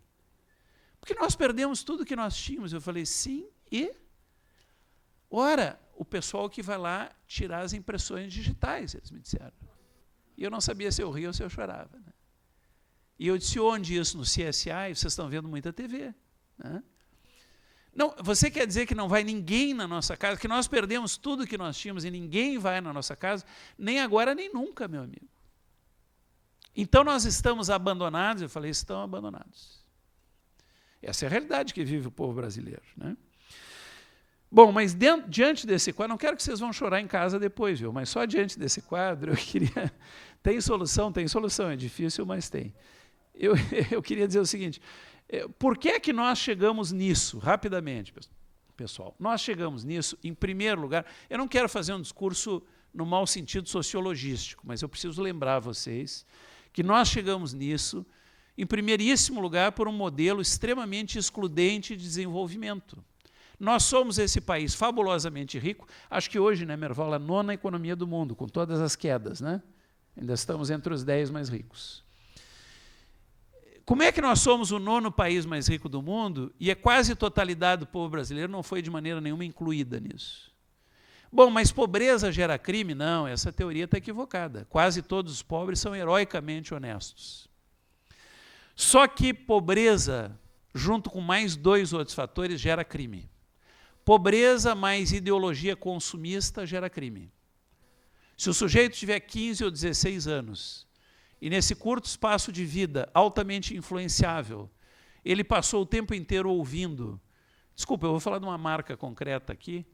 Speaker 2: Porque nós perdemos tudo que nós tínhamos. Eu falei: sim, e? Ora, o pessoal que vai lá tirar as impressões digitais, eles me disseram. E eu não sabia se eu ria ou se eu chorava, né? E eu disse: onde isso? No CSI? Vocês estão vendo muita TV. Né? Não, você quer dizer que não vai ninguém na nossa casa, que nós perdemos tudo que nós tínhamos e ninguém vai na nossa casa, nem agora nem nunca, meu amigo. Então nós estamos abandonados. Eu falei: estão abandonados. Essa é a realidade que vive o povo brasileiro, né? Bom, mas diante desse quadro, não quero que vocês vão chorar em casa depois, viu? Mas só diante desse quadro eu queria... Tem solução, é difícil, mas tem. Eu queria dizer o seguinte: por que é que nós chegamos nisso? Rapidamente, pessoal. Nós chegamos nisso, em primeiro lugar, eu não quero fazer um discurso no mau sentido sociologístico, mas eu preciso lembrar a vocês que nós chegamos nisso, em primeiríssimo lugar, por um modelo extremamente excludente de desenvolvimento. Nós somos esse país fabulosamente rico, acho que hoje, né, Merval, a 9ª economia do mundo, com todas as quedas, né? Ainda estamos entre os 10 mais ricos. Como é que nós somos o 9º país mais rico do mundo e a quase totalidade do povo brasileiro não foi de maneira nenhuma incluída nisso? Bom, mas pobreza gera crime? Não, essa teoria está equivocada. Quase todos os pobres são heroicamente honestos. Só que pobreza, junto com mais 2 outros fatores, gera crime. Pobreza mais ideologia consumista gera crime. Se o sujeito tiver 15 ou 16 anos e nesse curto espaço de vida altamente influenciável, ele passou o tempo inteiro ouvindo... Desculpa, eu vou falar de uma marca concreta aqui,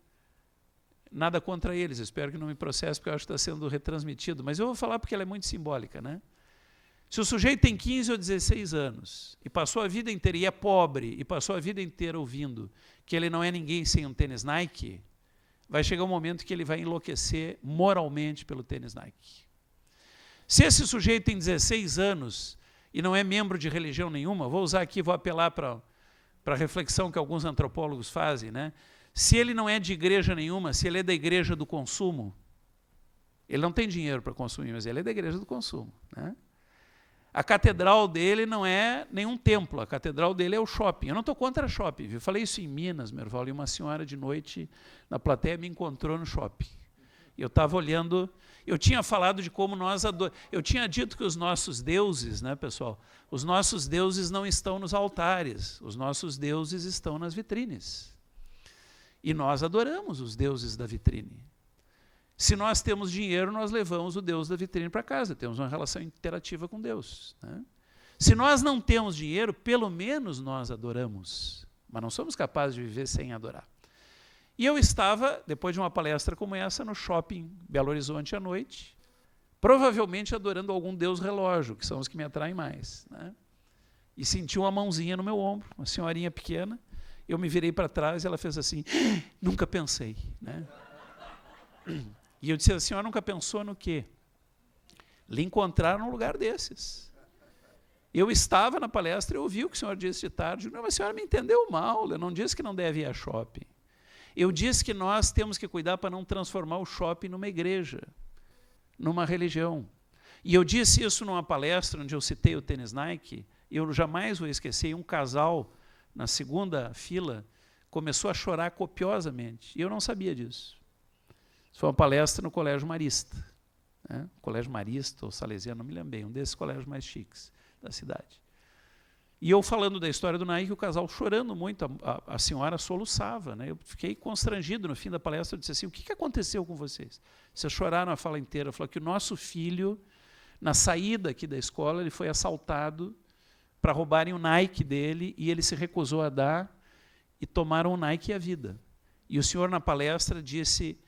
Speaker 2: nada contra eles, espero que não me processe porque eu acho que está sendo retransmitido, mas eu vou falar porque ela é muito simbólica, né? Se o sujeito tem 15 ou 16 anos e passou a vida inteira, e é pobre, e passou a vida inteira ouvindo que ele não é ninguém sem um tênis Nike, vai chegar um momento que ele vai enlouquecer moralmente pelo tênis Nike. Se esse sujeito tem 16 anos e não é membro de religião nenhuma, vou usar aqui, vou apelar para a reflexão que alguns antropólogos fazem, né? Se ele não é de igreja nenhuma, se ele é da igreja do consumo, ele não tem dinheiro para consumir, mas ele é da igreja do consumo, né? A catedral dele não é nenhum templo, a catedral dele é o shopping. Eu não estou contra shopping, viu? Eu falei isso em Minas, Merval, e uma senhora de noite na plateia me encontrou no shopping. Eu estava olhando, eu tinha falado de como nós eu tinha dito que os nossos deuses, né, pessoal? Os nossos deuses não estão nos altares, os nossos deuses estão nas vitrines. E nós adoramos os deuses da vitrine. Se nós temos dinheiro, nós levamos o Deus da vitrine para casa, temos uma relação interativa com Deus, né? Se nós não temos dinheiro, pelo menos nós adoramos, mas não somos capazes de viver sem adorar. E eu estava, depois de uma palestra como essa, no shopping Belo Horizonte à noite, provavelmente adorando algum deus relógio, que são os que me atraem mais, né? E senti uma mãozinha no meu ombro, uma senhorinha pequena, eu me virei para trás e ela fez assim: nunca pensei, né? E eu disse: a senhora nunca pensou no quê? Lhe encontrar num lugar desses. Eu estava na palestra e ouvi o que o senhor disse de tarde. Não, mas a senhora me entendeu mal, eu não disse que não deve ir a shopping. Eu disse que nós temos que cuidar para não transformar o shopping numa igreja, numa religião. E eu disse isso numa palestra onde eu citei o tênis Nike, e eu jamais vou esquecer, um casal, na segunda fila, começou a chorar copiosamente, e eu não sabia disso. Isso foi uma palestra no Colégio Marista, né? Colégio Marista ou Salesiano, não me lembro bem, um desses colégios mais chiques da cidade. E eu falando da história do Nike, o casal chorando muito, a senhora soluçava, né? Eu fiquei constrangido no fim da palestra, eu disse assim: o que aconteceu com vocês? Vocês choraram a fala inteira. Falou que o nosso filho, na saída aqui da escola, ele foi assaltado para roubarem o Nike dele e ele se recusou a dar e tomaram o Nike e a vida. E o senhor na palestra disse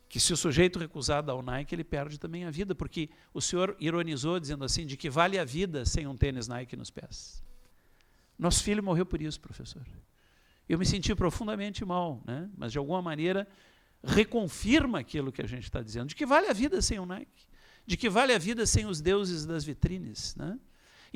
Speaker 2: que se o sujeito recusar dar o Nike, ele perde também a vida, porque o senhor ironizou dizendo assim, de que vale a vida sem um tênis Nike nos pés. Nosso filho morreu por isso, professor. Eu me senti profundamente mal, né? Mas de alguma maneira reconfirma aquilo que a gente está dizendo, de que vale a vida sem um Nike, de que vale a vida sem os deuses das vitrines, né?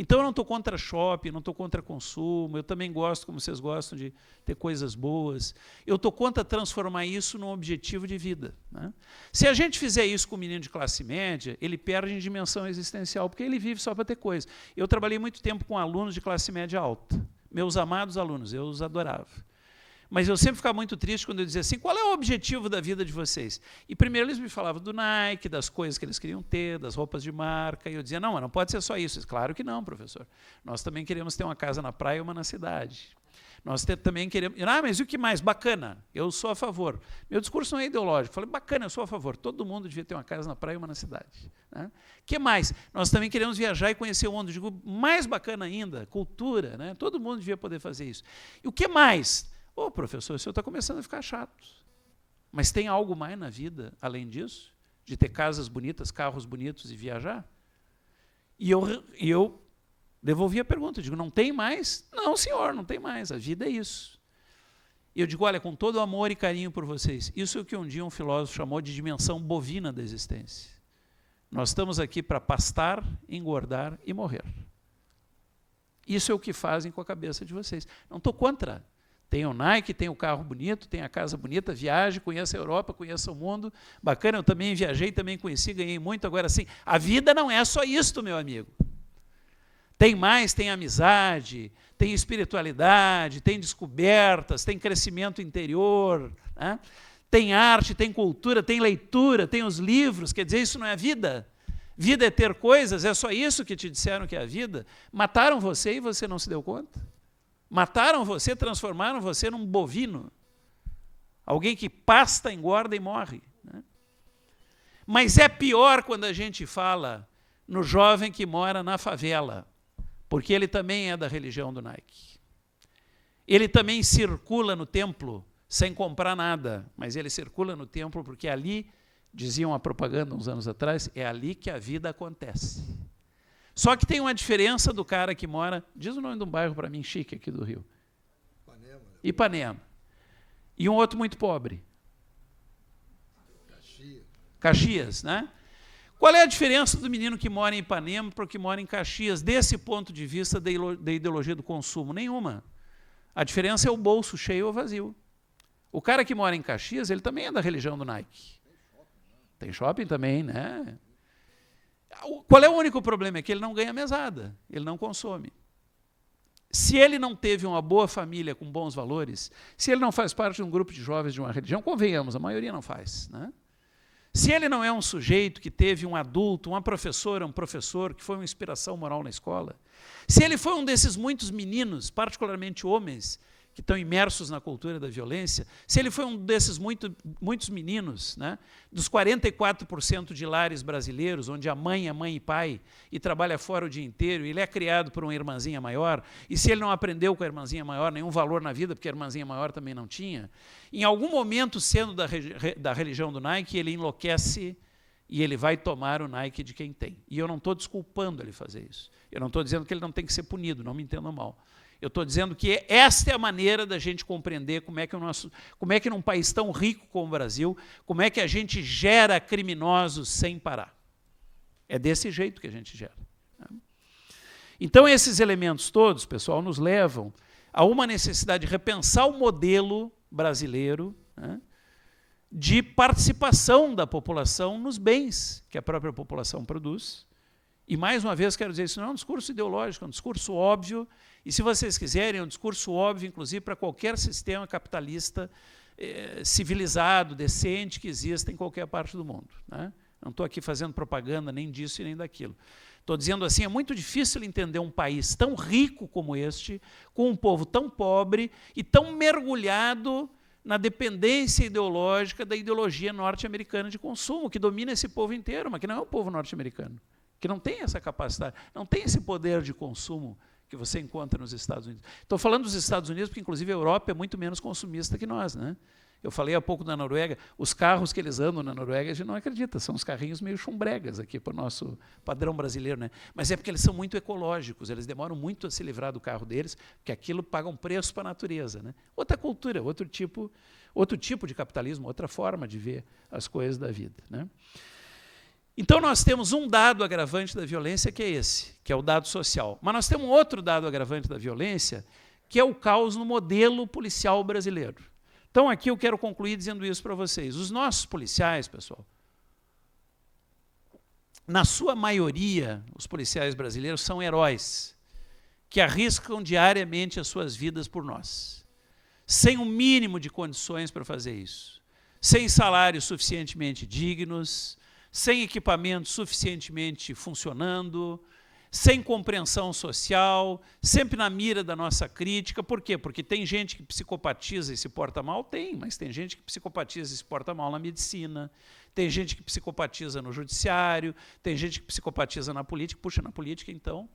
Speaker 2: Então, eu não estou contra shopping, não estou contra consumo, eu também gosto, como vocês gostam, de ter coisas boas. Eu estou contra transformar isso num objetivo de vida, né? Se a gente fizer isso com um menino de classe média, ele perde em dimensão existencial, porque ele vive só para ter coisa. Eu trabalhei muito tempo com alunos de classe média alta, meus amados alunos, eu os adorava. Mas eu sempre ficava muito triste quando eu dizia assim, qual é o objetivo da vida de vocês? E primeiro eles me falavam do Nike, das coisas que eles queriam ter, das roupas de marca, e eu dizia, não, mas não pode ser só isso. Eles, claro que não, professor. Nós também queremos ter uma casa na praia e uma na cidade. Nós também queremos... mas e o que mais? Bacana, eu sou a favor. Meu discurso não é ideológico. Eu falei, bacana, eu sou a favor. Todo mundo devia ter uma casa na praia e uma na cidade, né? O que mais? Nós também queremos viajar e conhecer o mundo. Eu digo, mais bacana ainda, cultura, né? Todo mundo devia poder fazer isso. E o que mais? Ô, professor, o senhor está começando a ficar chato. Mas tem algo mais na vida, além disso? De ter casas bonitas, carros bonitos e viajar? E eu devolvi a pergunta, eu digo, não tem mais? Não, senhor, não tem mais, a vida é isso. E eu digo, olha, com todo o amor e carinho por vocês, isso é o que um dia um filósofo chamou de dimensão bovina da existência. Nós estamos aqui para pastar, engordar e morrer. Isso é o que fazem com a cabeça de vocês. Não estou contra. Tem o Nike, tem o carro bonito, tem a casa bonita, viaje, conheça a Europa, conheça o mundo. Bacana, eu também viajei, também conheci, ganhei muito. Agora, sim, a vida não é só isto, meu amigo. Tem mais, tem amizade, tem espiritualidade, tem descobertas, tem crescimento interior, né? Tem arte, tem cultura, tem leitura, tem os livros. Quer dizer, isso não é vida. Vida é ter coisas, é só isso que te disseram que é a vida? Mataram você e você não se deu conta? Mataram você, transformaram você num bovino. Alguém que pasta, engorda e morre, né? Mas é pior quando a gente fala no jovem que mora na favela, porque ele também é da religião do Nike. Ele também circula no templo sem comprar nada, mas ele circula no templo porque ali, diziam a propaganda uns anos atrás, é ali que a vida acontece. Só que tem uma diferença do cara que mora... Diz o nome de um bairro para mim chique aqui do Rio.
Speaker 1: Ipanema.
Speaker 2: Ipanema. E um outro muito pobre.
Speaker 1: Caxias.
Speaker 2: Caxias, né? Qual é a diferença do menino que mora em Ipanema para o que mora em Caxias, desse ponto de vista da ideologia do consumo? Nenhuma. A diferença é o bolso cheio ou vazio. O cara que mora em Caxias, ele também é da religião do Nike. Tem shopping também, né? Qual é o único problema? É que ele não ganha mesada, ele não consome. Se ele não teve uma boa família com bons valores, se ele não faz parte de um grupo de jovens de uma religião, convenhamos, a maioria não faz, né? Se ele não é um sujeito que teve um adulto, uma professora, um professor, que foi uma inspiração moral na escola, se ele foi um desses muitos meninos, particularmente homens, que estão imersos na cultura da violência, se ele foi um desses muitos meninos, né, dos 44% de lares brasileiros, onde a mãe é mãe e pai, e trabalha fora o dia inteiro, e ele é criado por uma irmãzinha maior, e se ele não aprendeu com a irmãzinha maior nenhum valor na vida, porque a irmãzinha maior também não tinha, em algum momento, sendo da religião do Nike, ele enlouquece e ele vai tomar o Nike de quem tem. E eu não estou desculpando ele fazer isso. Eu não estou dizendo que ele não tem que ser punido, não me entendam mal. Eu estou dizendo que esta é a maneira da gente compreender como é que num país tão rico como o Brasil, como é que a gente gera criminosos sem parar. É desse jeito que a gente gera. Então, esses elementos todos, pessoal, nos levam a uma necessidade de repensar o modelo brasileiro, né, de participação da população nos bens que a própria população produz. E, mais uma vez, quero dizer, isso não é um discurso ideológico, é um discurso óbvio, e, se vocês quiserem, é um discurso óbvio, inclusive, para qualquer sistema capitalista civilizado, decente, que exista em qualquer parte do mundo, né? Não estou aqui fazendo propaganda nem disso e nem daquilo. Estou dizendo assim, é muito difícil entender um país tão rico como este, com um povo tão pobre e tão mergulhado na dependência ideológica da ideologia norte-americana de consumo, que domina esse povo inteiro, mas que não é o povo norte-americano, que não tem essa capacidade, não tem esse poder de consumo que você encontra nos Estados Unidos. Estou falando dos Estados Unidos porque, inclusive, a Europa é muito menos consumista que nós, né? Eu falei há pouco da Noruega, os carros que eles andam na Noruega, a gente não acredita, são uns carrinhos meio chumbregas aqui para o nosso padrão brasileiro, né? Mas é porque eles são muito ecológicos, eles demoram muito a se livrar do carro deles, porque aquilo paga um preço para a natureza, né? Outra cultura, outro tipo de capitalismo, outra forma de ver as coisas da vida, né? Então, nós temos um dado agravante da violência, que é esse, que é o dado social. Mas nós temos um outro dado agravante da violência, que é o caos no modelo policial brasileiro. Então, aqui eu quero concluir dizendo isso para vocês. Os nossos policiais, pessoal, na sua maioria, os policiais brasileiros são heróis, que arriscam diariamente as suas vidas por nós, sem um mínimo de condições para fazer isso, sem salários suficientemente dignos, sem equipamento suficientemente funcionando, sem compreensão social, sempre na mira da nossa crítica. Por quê? Porque tem gente que psicopatiza e se porta mal? Tem, mas tem gente que psicopatiza e se porta mal na medicina, tem gente que psicopatiza no judiciário, tem gente que psicopatiza na política. Puxa, na política, então,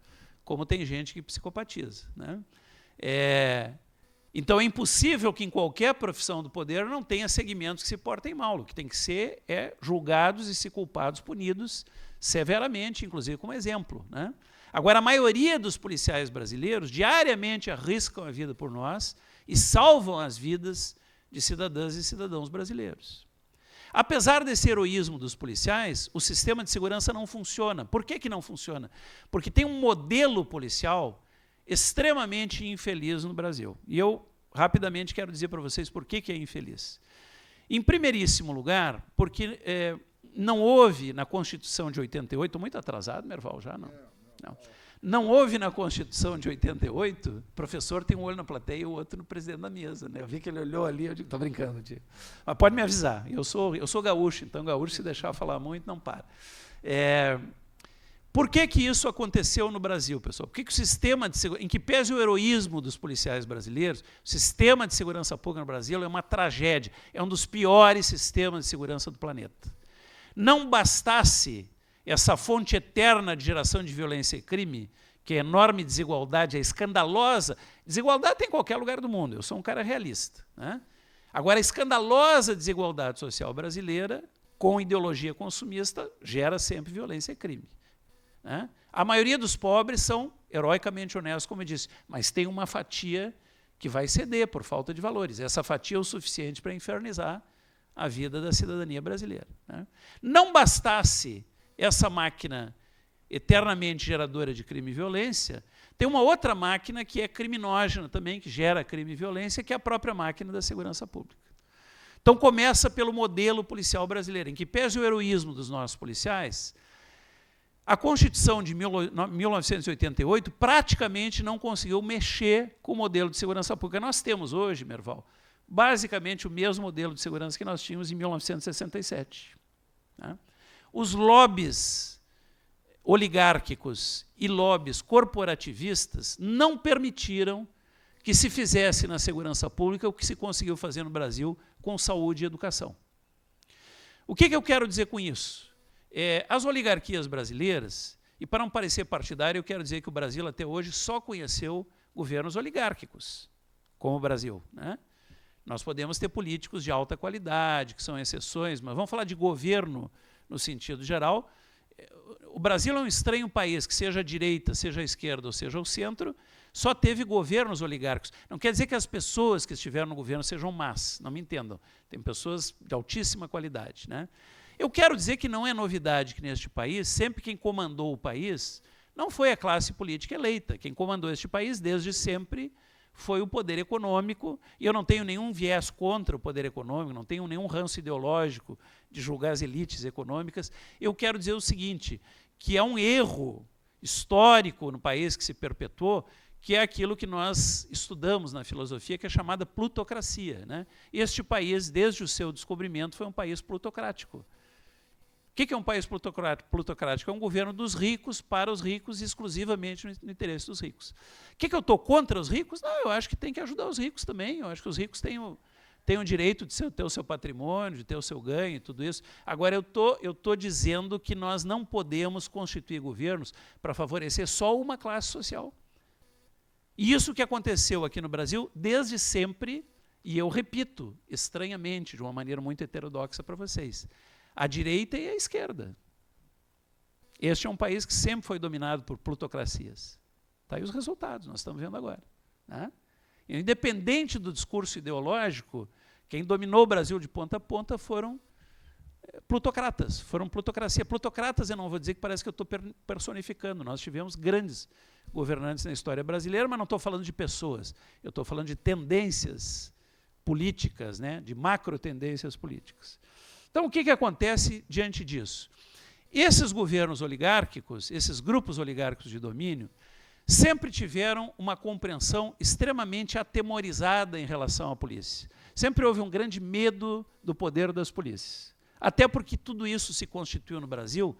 Speaker 2: como tem gente que psicopatiza, né? Então, é impossível que em qualquer profissão do poder não tenha segmentos que se portem mal. O que tem que ser é julgados e, se culpados, punidos severamente, inclusive como exemplo, né? Agora, a maioria dos policiais brasileiros diariamente arriscam a vida por nós e salvam as vidas de cidadãs e cidadãos brasileiros. Apesar desse heroísmo dos policiais, o sistema de segurança não funciona. Por que não funciona? Porque tem um modelo policial extremamente infeliz no Brasil. E eu, rapidamente, quero dizer para vocês por que é infeliz. Em primeiríssimo lugar, porque não houve na Constituição de 88, estou muito atrasado, Merval, já? Não houve na Constituição de 88, o professor tem um olho na plateia e o outro no presidente da mesa, né? Eu vi que ele olhou ali, eu digo, estou brincando, tio. Mas pode me avisar, eu sou gaúcho, então gaúcho, se deixar falar muito, não para. Por que isso aconteceu no Brasil, pessoal? Por que o sistema de segurança, em que pese o heroísmo dos policiais brasileiros, o sistema de segurança pública no Brasil é uma tragédia, é um dos piores sistemas de segurança do planeta. Não bastasse essa fonte eterna de geração de violência e crime, que é a enorme desigualdade, é escandalosa, desigualdade tem em qualquer lugar do mundo, eu sou um cara realista, né? Agora, a escandalosa desigualdade social brasileira, com ideologia consumista, gera sempre violência e crime. A maioria dos pobres são heroicamente honestos, como eu disse, mas tem uma fatia que vai ceder por falta de valores. Essa fatia é o suficiente para infernizar a vida da cidadania brasileira, né? Não bastasse essa máquina eternamente geradora de crime e violência, tem uma outra máquina que é criminógena também, que gera crime e violência, que é a própria máquina da segurança pública. Então, começa pelo modelo policial brasileiro, em que pese o heroísmo dos nossos policiais, a Constituição de 1988 praticamente não conseguiu mexer com o modelo de segurança pública. Nós temos hoje, Merval, basicamente o mesmo modelo de segurança que nós tínhamos em 1967. Né? Os lobbies oligárquicos e lobbies corporativistas não permitiram que se fizesse na segurança pública o que se conseguiu fazer no Brasil com saúde e educação. O que eu quero dizer com isso? As oligarquias brasileiras, e para não parecer partidário, eu quero dizer que o Brasil até hoje só conheceu governos oligárquicos, como o Brasil, né? Nós podemos ter políticos de alta qualidade, que são exceções, mas vamos falar de governo no sentido geral. O Brasil é um estranho país, que seja a direita, seja a esquerda ou seja o centro, só teve governos oligárquicos. Não quer dizer que as pessoas que estiveram no governo sejam más, não me entendam. Tem pessoas de altíssima qualidade, né? Eu quero dizer que não é novidade que neste país, sempre quem comandou o país não foi a classe política eleita. Quem comandou este país desde sempre foi o poder econômico, e eu não tenho nenhum viés contra o poder econômico, não tenho nenhum ranço ideológico de julgar as elites econômicas. Eu quero dizer o seguinte, que é um erro histórico no país que se perpetuou, que é aquilo que nós estudamos na filosofia, que é chamada plutocracia, né? Este país, desde o seu descobrimento, foi um país plutocrático. O que é um país plutocrático? É um governo dos ricos, para os ricos, exclusivamente no interesse dos ricos. O que eu estou contra os ricos? Não, eu acho que tem que ajudar os ricos também. Eu acho que os ricos têm o direito de ter o seu patrimônio, de ter o seu ganho e tudo isso. Agora, eu tô dizendo que nós não podemos constituir governos para favorecer só uma classe social. E isso que aconteceu aqui no Brasil desde sempre, e eu repito, estranhamente, de uma maneira muito heterodoxa para vocês, a direita e a esquerda. Este é um país que sempre foi dominado por plutocracias. Está aí os resultados, nós estamos vendo agora, né? Independente do discurso ideológico, quem dominou o Brasil de ponta a ponta foram plutocratas, foram plutocracia. Plutocratas, eu não vou dizer que parece que eu estou personificando, nós tivemos grandes governantes na história brasileira, mas não estou falando de pessoas, eu estou falando de tendências políticas, né, de macro tendências políticas. Então, o que acontece diante disso? Esses governos oligárquicos, esses grupos oligárquicos de domínio, sempre tiveram uma compreensão extremamente atemorizada em relação à polícia. Sempre houve um grande medo do poder das polícias. Até porque tudo isso se constituiu no Brasil,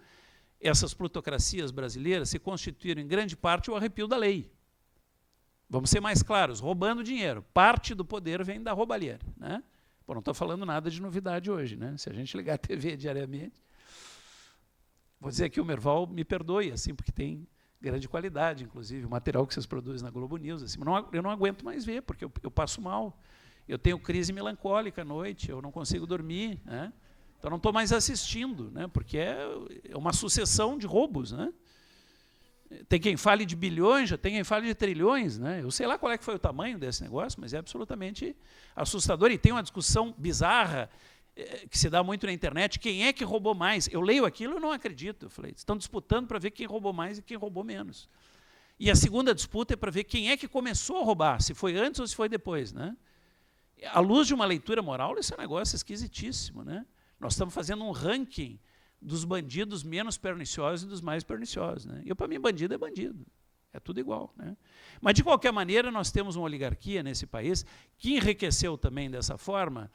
Speaker 2: essas plutocracias brasileiras se constituíram em grande parte o arrepio da lei. Vamos ser mais claros, roubando dinheiro. Parte do poder vem da roubalheira, né? Pô, não estou falando nada de novidade hoje, né? Se a gente ligar a TV diariamente, vou dizer que o Merval me perdoe, assim, porque tem grande qualidade, inclusive, o material que vocês produzem na Globo News. Assim, eu não aguento mais ver, porque eu passo mal. Eu tenho crise melancólica à noite, eu não consigo dormir, né? Então não estou mais assistindo, né? Porque é uma sucessão de roubos, né? Tem quem fale de bilhões, já tem quem fale de trilhões, né? Eu sei lá qual é que foi o tamanho desse negócio, mas é absolutamente assustador. E tem uma discussão bizarra que se dá muito na internet, quem é que roubou mais? Eu leio aquilo e não acredito. Eu falei, estão disputando para ver quem roubou mais e quem roubou menos. E a segunda disputa é para ver quem é que começou a roubar, se foi antes ou se foi depois, né? À luz de uma leitura moral, esse é um negócio esquisitíssimo, né? Nós estamos fazendo um ranking dos bandidos menos perniciosos e dos mais perniciosos, né? E para mim, bandido é bandido. É tudo igual, né? Mas, de qualquer maneira, nós temos uma oligarquia nesse país que enriqueceu também dessa forma,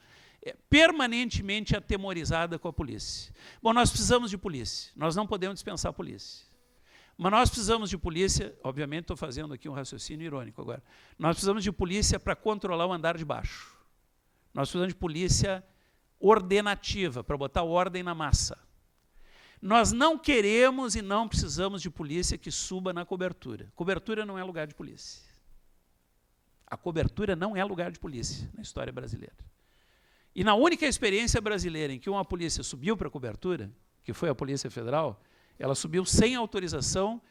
Speaker 2: permanentemente atemorizada com a polícia. Bom, nós precisamos de polícia. Nós não podemos dispensar a polícia. Mas nós precisamos de polícia, obviamente estou fazendo aqui um raciocínio irônico agora, nós precisamos de polícia para controlar o andar de baixo. Nós precisamos de polícia ordenativa, para botar ordem na massa. Nós não queremos e não precisamos de polícia que suba na cobertura. Cobertura não é lugar de polícia. A cobertura não é lugar de polícia na história brasileira. E na única experiência brasileira em que uma polícia subiu para a cobertura, que foi a Polícia Federal, ela subiu sem autorização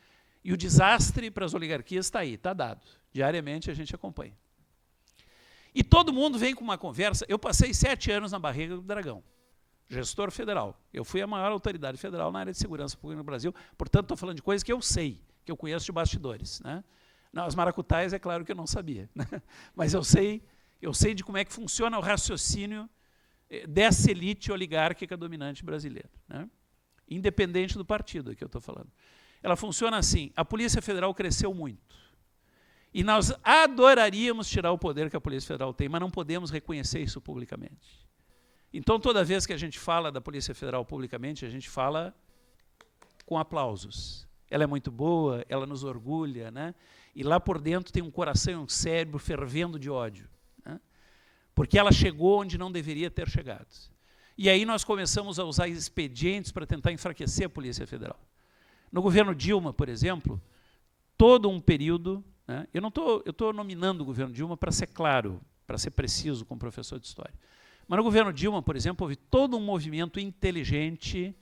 Speaker 2: e o desastre para as oligarquias está aí, está dado. Diariamente a gente acompanha. E todo mundo vem com uma conversa. Eu passei 7 anos na barriga do Dragão, gestor federal. Eu fui a maior autoridade federal na área de segurança pública no Brasil, portanto estou falando de coisas que eu sei, que eu conheço de bastidores, né? Não, as maracutais é claro que eu não sabia, né? Mas eu sei de como é que funciona o raciocínio dessa elite oligárquica dominante brasileira, né? Independente do partido que eu estou falando. Ela funciona assim, a Polícia Federal cresceu muito. E nós adoraríamos tirar o poder que a Polícia Federal tem, mas não podemos reconhecer isso publicamente. Então, toda vez que a gente fala da Polícia Federal publicamente, a gente fala com aplausos. Ela é muito boa, ela nos orgulha, né? E lá por dentro tem um coração e um cérebro fervendo de ódio, né? Porque ela chegou onde não deveria ter chegado. E aí nós começamos a usar expedientes para tentar enfraquecer a Polícia Federal. No governo Dilma, por exemplo, todo um período, né? Eu estou nominando o governo Dilma para ser claro, para ser preciso como professor de história. Mas no governo Dilma, por exemplo, houve todo um movimento inteligente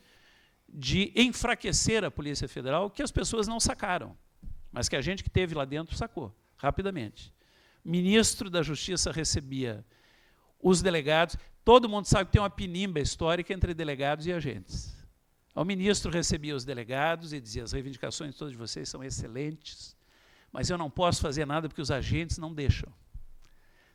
Speaker 2: de enfraquecer a Polícia Federal que as pessoas não sacaram, mas que a gente que esteve lá dentro sacou, rapidamente. O ministro da Justiça recebia os delegados, todo mundo sabe que tem uma pinimba histórica entre delegados e agentes. O ministro recebia os delegados e dizia, as reivindicações todas de vocês são excelentes, mas eu não posso fazer nada porque os agentes não deixam.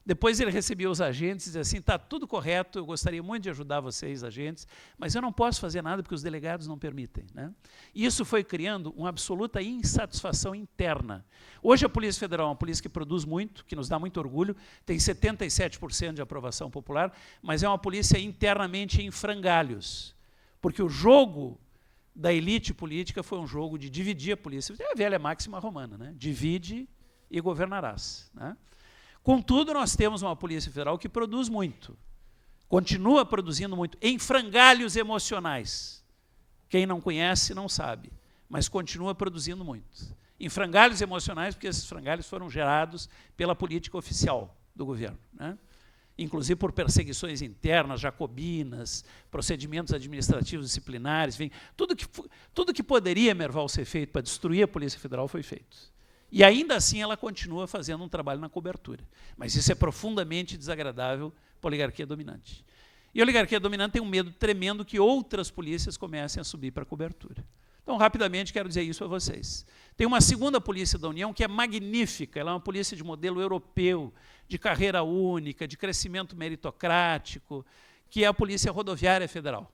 Speaker 2: Depois ele recebia os agentes e dizia assim, está tudo correto, eu gostaria muito de ajudar vocês, agentes, mas eu não posso fazer nada porque os delegados não permitem, né? E isso foi criando uma absoluta insatisfação interna. Hoje a Polícia Federal é uma polícia que produz muito, que nos dá muito orgulho, tem 77% de aprovação popular, mas é uma polícia internamente em frangalhos, porque o jogo da elite política foi um jogo de dividir a polícia. É a velha máxima romana, né? Divide e governarás, né? Contudo, nós temos uma Polícia Federal que produz muito, continua produzindo muito, em frangalhos emocionais. Quem não conhece não sabe, mas continua produzindo muito. Em frangalhos emocionais, porque esses frangalhos foram gerados pela política oficial do governo, né? Inclusive por perseguições internas, jacobinas, procedimentos administrativos disciplinares, enfim, tudo que poderia, Merval, ser feito para destruir a Polícia Federal foi feito. E ainda assim ela continua fazendo um trabalho na cobertura. Mas isso é profundamente desagradável para a oligarquia dominante. E a oligarquia dominante tem um medo tremendo que outras polícias comecem a subir para a cobertura. Então, rapidamente, quero dizer isso a vocês. Tem uma segunda polícia da União que é magnífica, ela é uma polícia de modelo europeu, de carreira única, de crescimento meritocrático, que é a Polícia Rodoviária Federal.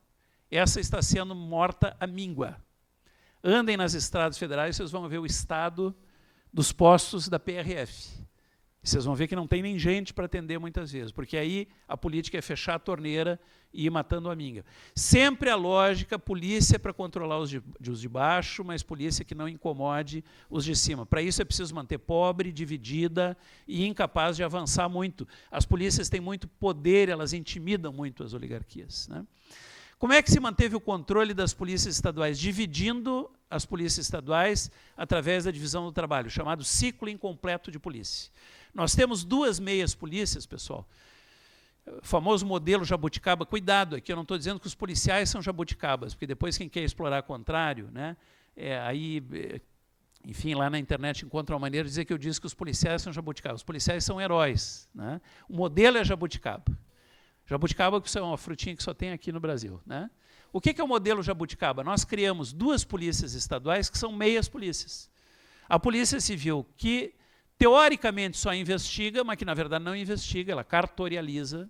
Speaker 2: Essa está sendo morta à míngua. Andem nas estradas federais, vocês vão ver o estado dos postos da PRF. E vocês vão ver que não tem nem gente para atender muitas vezes, porque aí a política é fechar a torneira e ir matando a minga. Sempre a lógica, polícia para controlar os de baixo, mas polícia que não incomode os de cima. Para isso é preciso manter pobre, dividida e incapaz de avançar muito. As polícias têm muito poder, elas intimidam muito as oligarquias, né? Como é que se manteve o controle das polícias estaduais? Dividindo as polícias estaduais através da divisão do trabalho, chamado ciclo incompleto de polícia. Nós temos 2 meias polícias, pessoal. O famoso modelo jabuticaba. Cuidado, aqui eu não estou dizendo que os policiais são jabuticabas, porque depois quem quer explorar contrário, né, enfim, lá na internet encontra uma maneira de dizer que eu disse que os policiais são jabuticabas. Os policiais são heróis, né? O modelo é jabuticaba. Jabuticaba que é uma frutinha que só tem aqui no Brasil, né? O que é o modelo jabuticaba? Nós criamos 2 polícias estaduais que são meias polícias. A Polícia Civil, que teoricamente só investiga, mas que na verdade não investiga, ela cartorializa,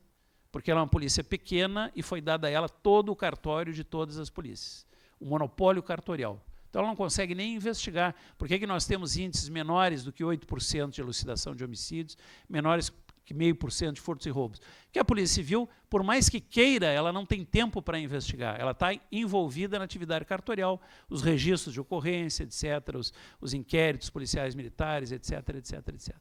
Speaker 2: porque ela é uma polícia pequena e foi dado a ela todo o cartório de todas as polícias, o monopólio cartorial. Então ela não consegue nem investigar. Por que nós temos índices menores do que 8% de elucidação de homicídios, menores que 0,5% de furtos e roubos? Porque a Polícia Civil, por mais que queira, ela não tem tempo para investigar. Ela está envolvida na atividade cartorial, os registros de ocorrência, etc., os inquéritos policiais militares, etc., etc., etc.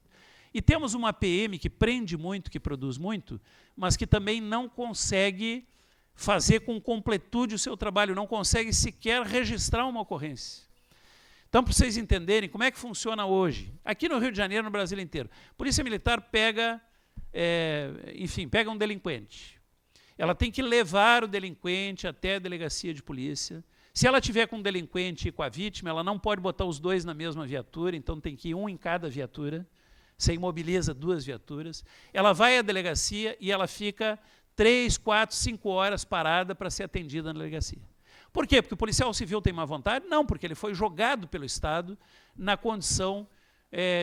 Speaker 2: E temos uma PM que prende muito, que produz muito, mas que também não consegue fazer com completude o seu trabalho, não consegue sequer registrar uma ocorrência. Então, para vocês entenderem como é que funciona hoje, aqui no Rio de Janeiro, no Brasil inteiro, a Polícia Militar pega um delinquente. Ela tem que levar o delinquente até a delegacia de polícia. Se ela tiver com um delinquente e com a vítima, ela não pode botar os 2 na mesma viatura, então tem que ir um em cada viatura. Você imobiliza 2 viaturas. Ela vai à delegacia e ela fica 3, 4, 5 horas parada para ser atendida na delegacia. Por quê? Porque o policial civil tem má vontade? Não, porque ele foi jogado pelo Estado na condição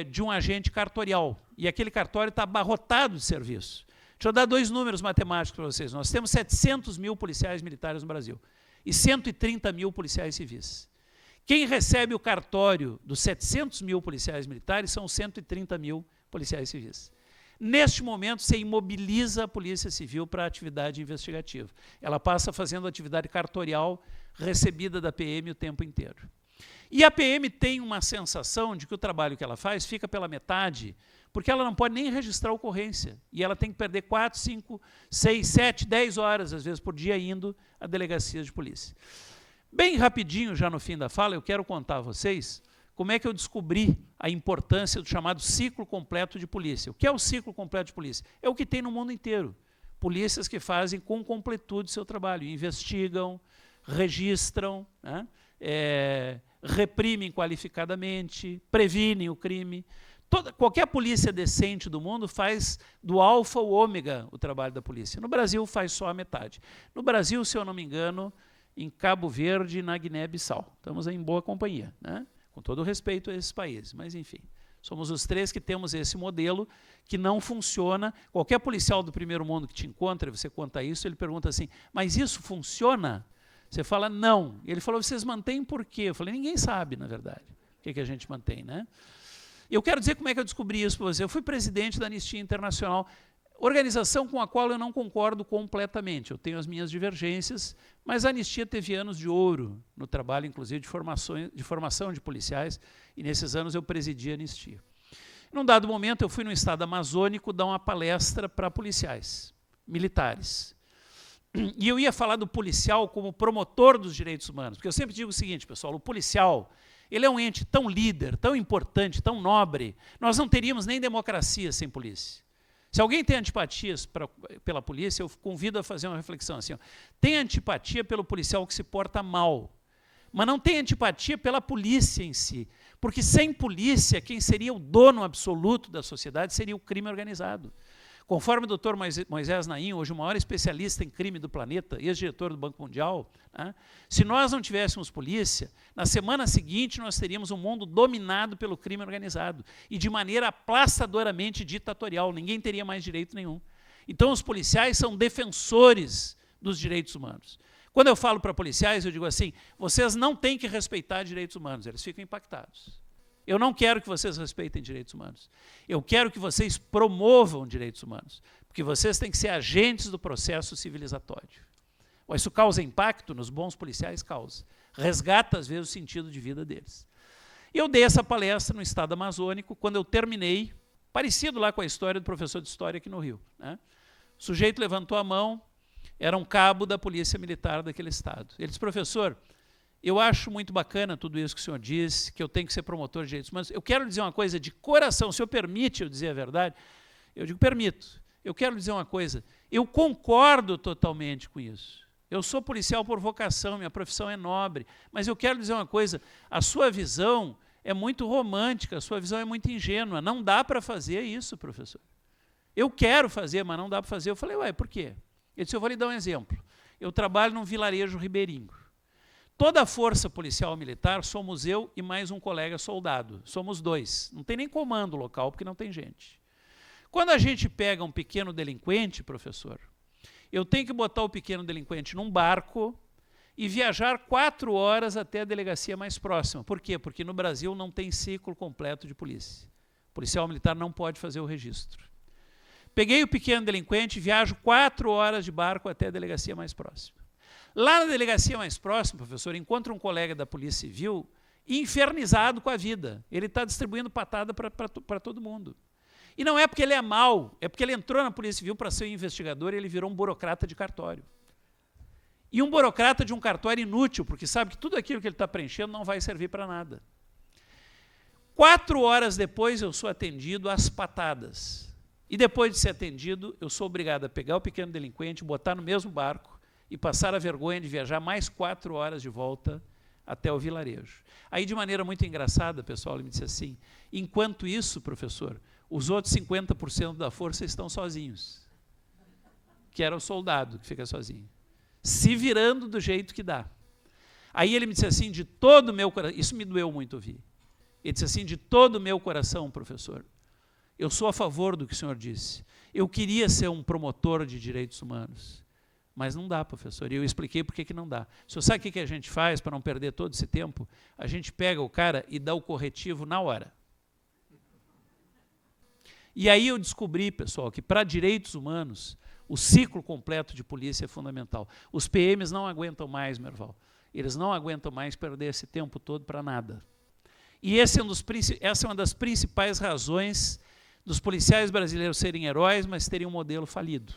Speaker 2: de um agente cartorial. E aquele cartório está abarrotado de serviço. Deixa eu dar 2 números matemáticos para vocês. Nós temos 700 mil policiais militares no Brasil e 130 mil policiais civis. Quem recebe o cartório dos 700 mil policiais militares são os 130 mil policiais civis. Neste momento, você imobiliza a Polícia Civil para a atividade investigativa. Ela passa fazendo atividade cartorial recebida da PM o tempo inteiro. E a PM tem uma sensação de que o trabalho que ela faz fica pela metade, porque ela não pode nem registrar a ocorrência. E ela tem que perder 4, 5, 6, 7, 10 horas, às vezes, por dia, indo a delegacias de polícia. Bem rapidinho, já no fim da fala, eu quero contar a vocês como é que eu descobri a importância do chamado ciclo completo de polícia. O que é o ciclo completo de polícia? É o que tem no mundo inteiro. Polícias que fazem com completude seu trabalho, investigam, registram, né? Reprimem qualificadamente, previnem o crime. Qualquer polícia decente do mundo faz do alfa ao ômega o trabalho da polícia. No Brasil faz só a metade. No Brasil, se eu não me engano, em Cabo Verde e na Guiné-Bissau. Estamos em boa companhia, né? Com todo o respeito a esses países, mas enfim. Somos os 3 que temos esse modelo que não funciona. Qualquer policial do primeiro mundo que te encontra, você conta isso, ele pergunta assim, mas isso funciona? Você fala, não. Ele falou, vocês mantêm por quê? Eu falei, ninguém sabe, na verdade, o que a gente mantém, né? Eu quero dizer como é que eu descobri isso para você. Eu fui presidente da Anistia Internacional, organização com a qual eu não concordo completamente. Eu tenho as minhas divergências, mas a Anistia teve anos de ouro no trabalho, inclusive, de formação de policiais, e nesses anos eu presidi a Anistia. Num dado momento, eu fui no estado amazônico dar uma palestra para policiais militares. E eu ia falar do policial como promotor dos direitos humanos, porque eu sempre digo o seguinte, pessoal, o policial, ele é um ente tão líder, tão importante, tão nobre, nós não teríamos nem democracia sem polícia. Se alguém tem antipatias pela polícia, eu convido a fazer uma reflexão assim, ó, tem antipatia pelo policial que se porta mal, mas não tem antipatia pela polícia em si, porque sem polícia, quem seria o dono absoluto da sociedade seria o crime organizado. Conforme o doutor Moisés Naim, hoje o maior especialista em crime do planeta, ex-diretor do Banco Mundial, né, se nós não tivéssemos polícia, na semana seguinte nós teríamos um mundo dominado pelo crime organizado e de maneira aplastadoramente ditatorial, ninguém teria mais direito nenhum. Então os policiais são defensores dos direitos humanos. Quando eu falo para policiais, eu digo assim, vocês não têm que respeitar direitos humanos, eles ficam impactados. Eu não quero que vocês respeitem direitos humanos. Eu quero que vocês promovam direitos humanos, porque vocês têm que ser agentes do processo civilizatório. Isso causa impacto nos bons policiais? Causa. Resgata, às vezes, o sentido de vida deles. Eu dei essa palestra no estado amazônico, quando eu terminei, parecido lá com a história do professor de história aqui no Rio, né? O sujeito levantou a mão, era um cabo da polícia militar daquele estado. Ele disse, professor, eu acho muito bacana tudo isso que o senhor disse, que eu tenho que ser promotor de direitos humanos. Eu quero dizer uma coisa de coração, o senhor permite eu dizer a verdade? Eu digo, permito. Eu quero dizer uma coisa, eu concordo totalmente com isso. Eu sou policial por vocação, minha profissão é nobre, mas eu quero dizer uma coisa, a sua visão é muito romântica, a sua visão é muito ingênua, não dá para fazer isso, professor. Eu quero fazer, mas não dá para fazer. Eu falei, ué, por quê? Ele disse, eu vou lhe dar um exemplo. Eu trabalho num vilarejo ribeirinho. Toda a força policial militar somos eu e mais um colega soldado. Somos dois. Não tem nem comando local, porque não tem gente. Quando a gente pega um pequeno delinquente, professor, eu tenho que botar o pequeno delinquente num barco e viajar 4 horas até a delegacia mais próxima. Por quê? Porque no Brasil não tem ciclo completo de polícia. O policial militar não pode fazer o registro. Peguei o pequeno delinquente, viajo 4 horas de barco até a delegacia mais próxima. Lá na delegacia mais próxima, professor, encontra um colega da Polícia Civil infernizado com a vida. Ele está distribuindo patada para todo mundo. E não é porque ele é mau, é porque ele entrou na Polícia Civil para ser um investigador e ele virou um burocrata de cartório. E um burocrata de um cartório inútil, porque sabe que tudo aquilo que ele está preenchendo não vai servir para nada. 4 horas depois eu sou atendido às patadas. E depois de ser atendido, eu sou obrigado a pegar o pequeno delinquente, botar no mesmo barco e passar a vergonha de viajar mais 4 horas de volta até o vilarejo. Aí, de maneira muito engraçada, pessoal, ele me disse assim, enquanto isso, professor, os outros 50% da força estão sozinhos, que era o soldado que fica sozinho, se virando do jeito que dá. Aí ele me disse assim, de todo o meu coração, isso me doeu muito ouvir, ele disse assim, de todo o meu coração, professor, eu sou a favor do que o senhor disse, eu queria ser um promotor de direitos humanos, mas não dá, professor, e eu expliquei por que não dá. O senhor sabe o que a gente faz para não perder todo esse tempo? A gente pega o cara e dá o corretivo na hora. E aí eu descobri, pessoal, que para direitos humanos, o ciclo completo de polícia é fundamental. Os PMs não aguentam mais, Merval. Eles não aguentam mais perder esse tempo todo para nada. E essa é uma das principais razões dos policiais brasileiros serem heróis, mas terem um modelo falido.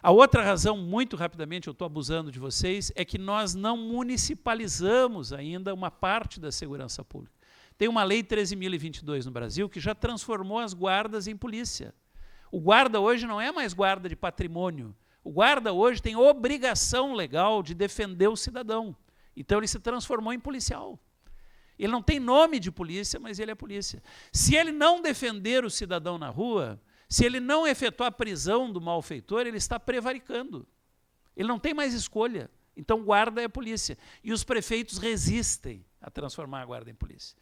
Speaker 2: A outra razão, muito rapidamente, eu estou abusando de vocês, é que nós não municipalizamos ainda uma parte da segurança pública. Tem uma lei 13.022 no Brasil que já transformou as guardas em polícia. O guarda hoje não é mais guarda de patrimônio. O guarda hoje tem obrigação legal de defender o cidadão. Então ele se transformou em policial. Ele não tem nome de polícia, mas ele é polícia. Se ele não defender o cidadão na rua, se ele não efetuar a prisão do malfeitor, ele está prevaricando. Ele não tem mais escolha. Então, guarda é polícia. E os prefeitos resistem a transformar a guarda em polícia.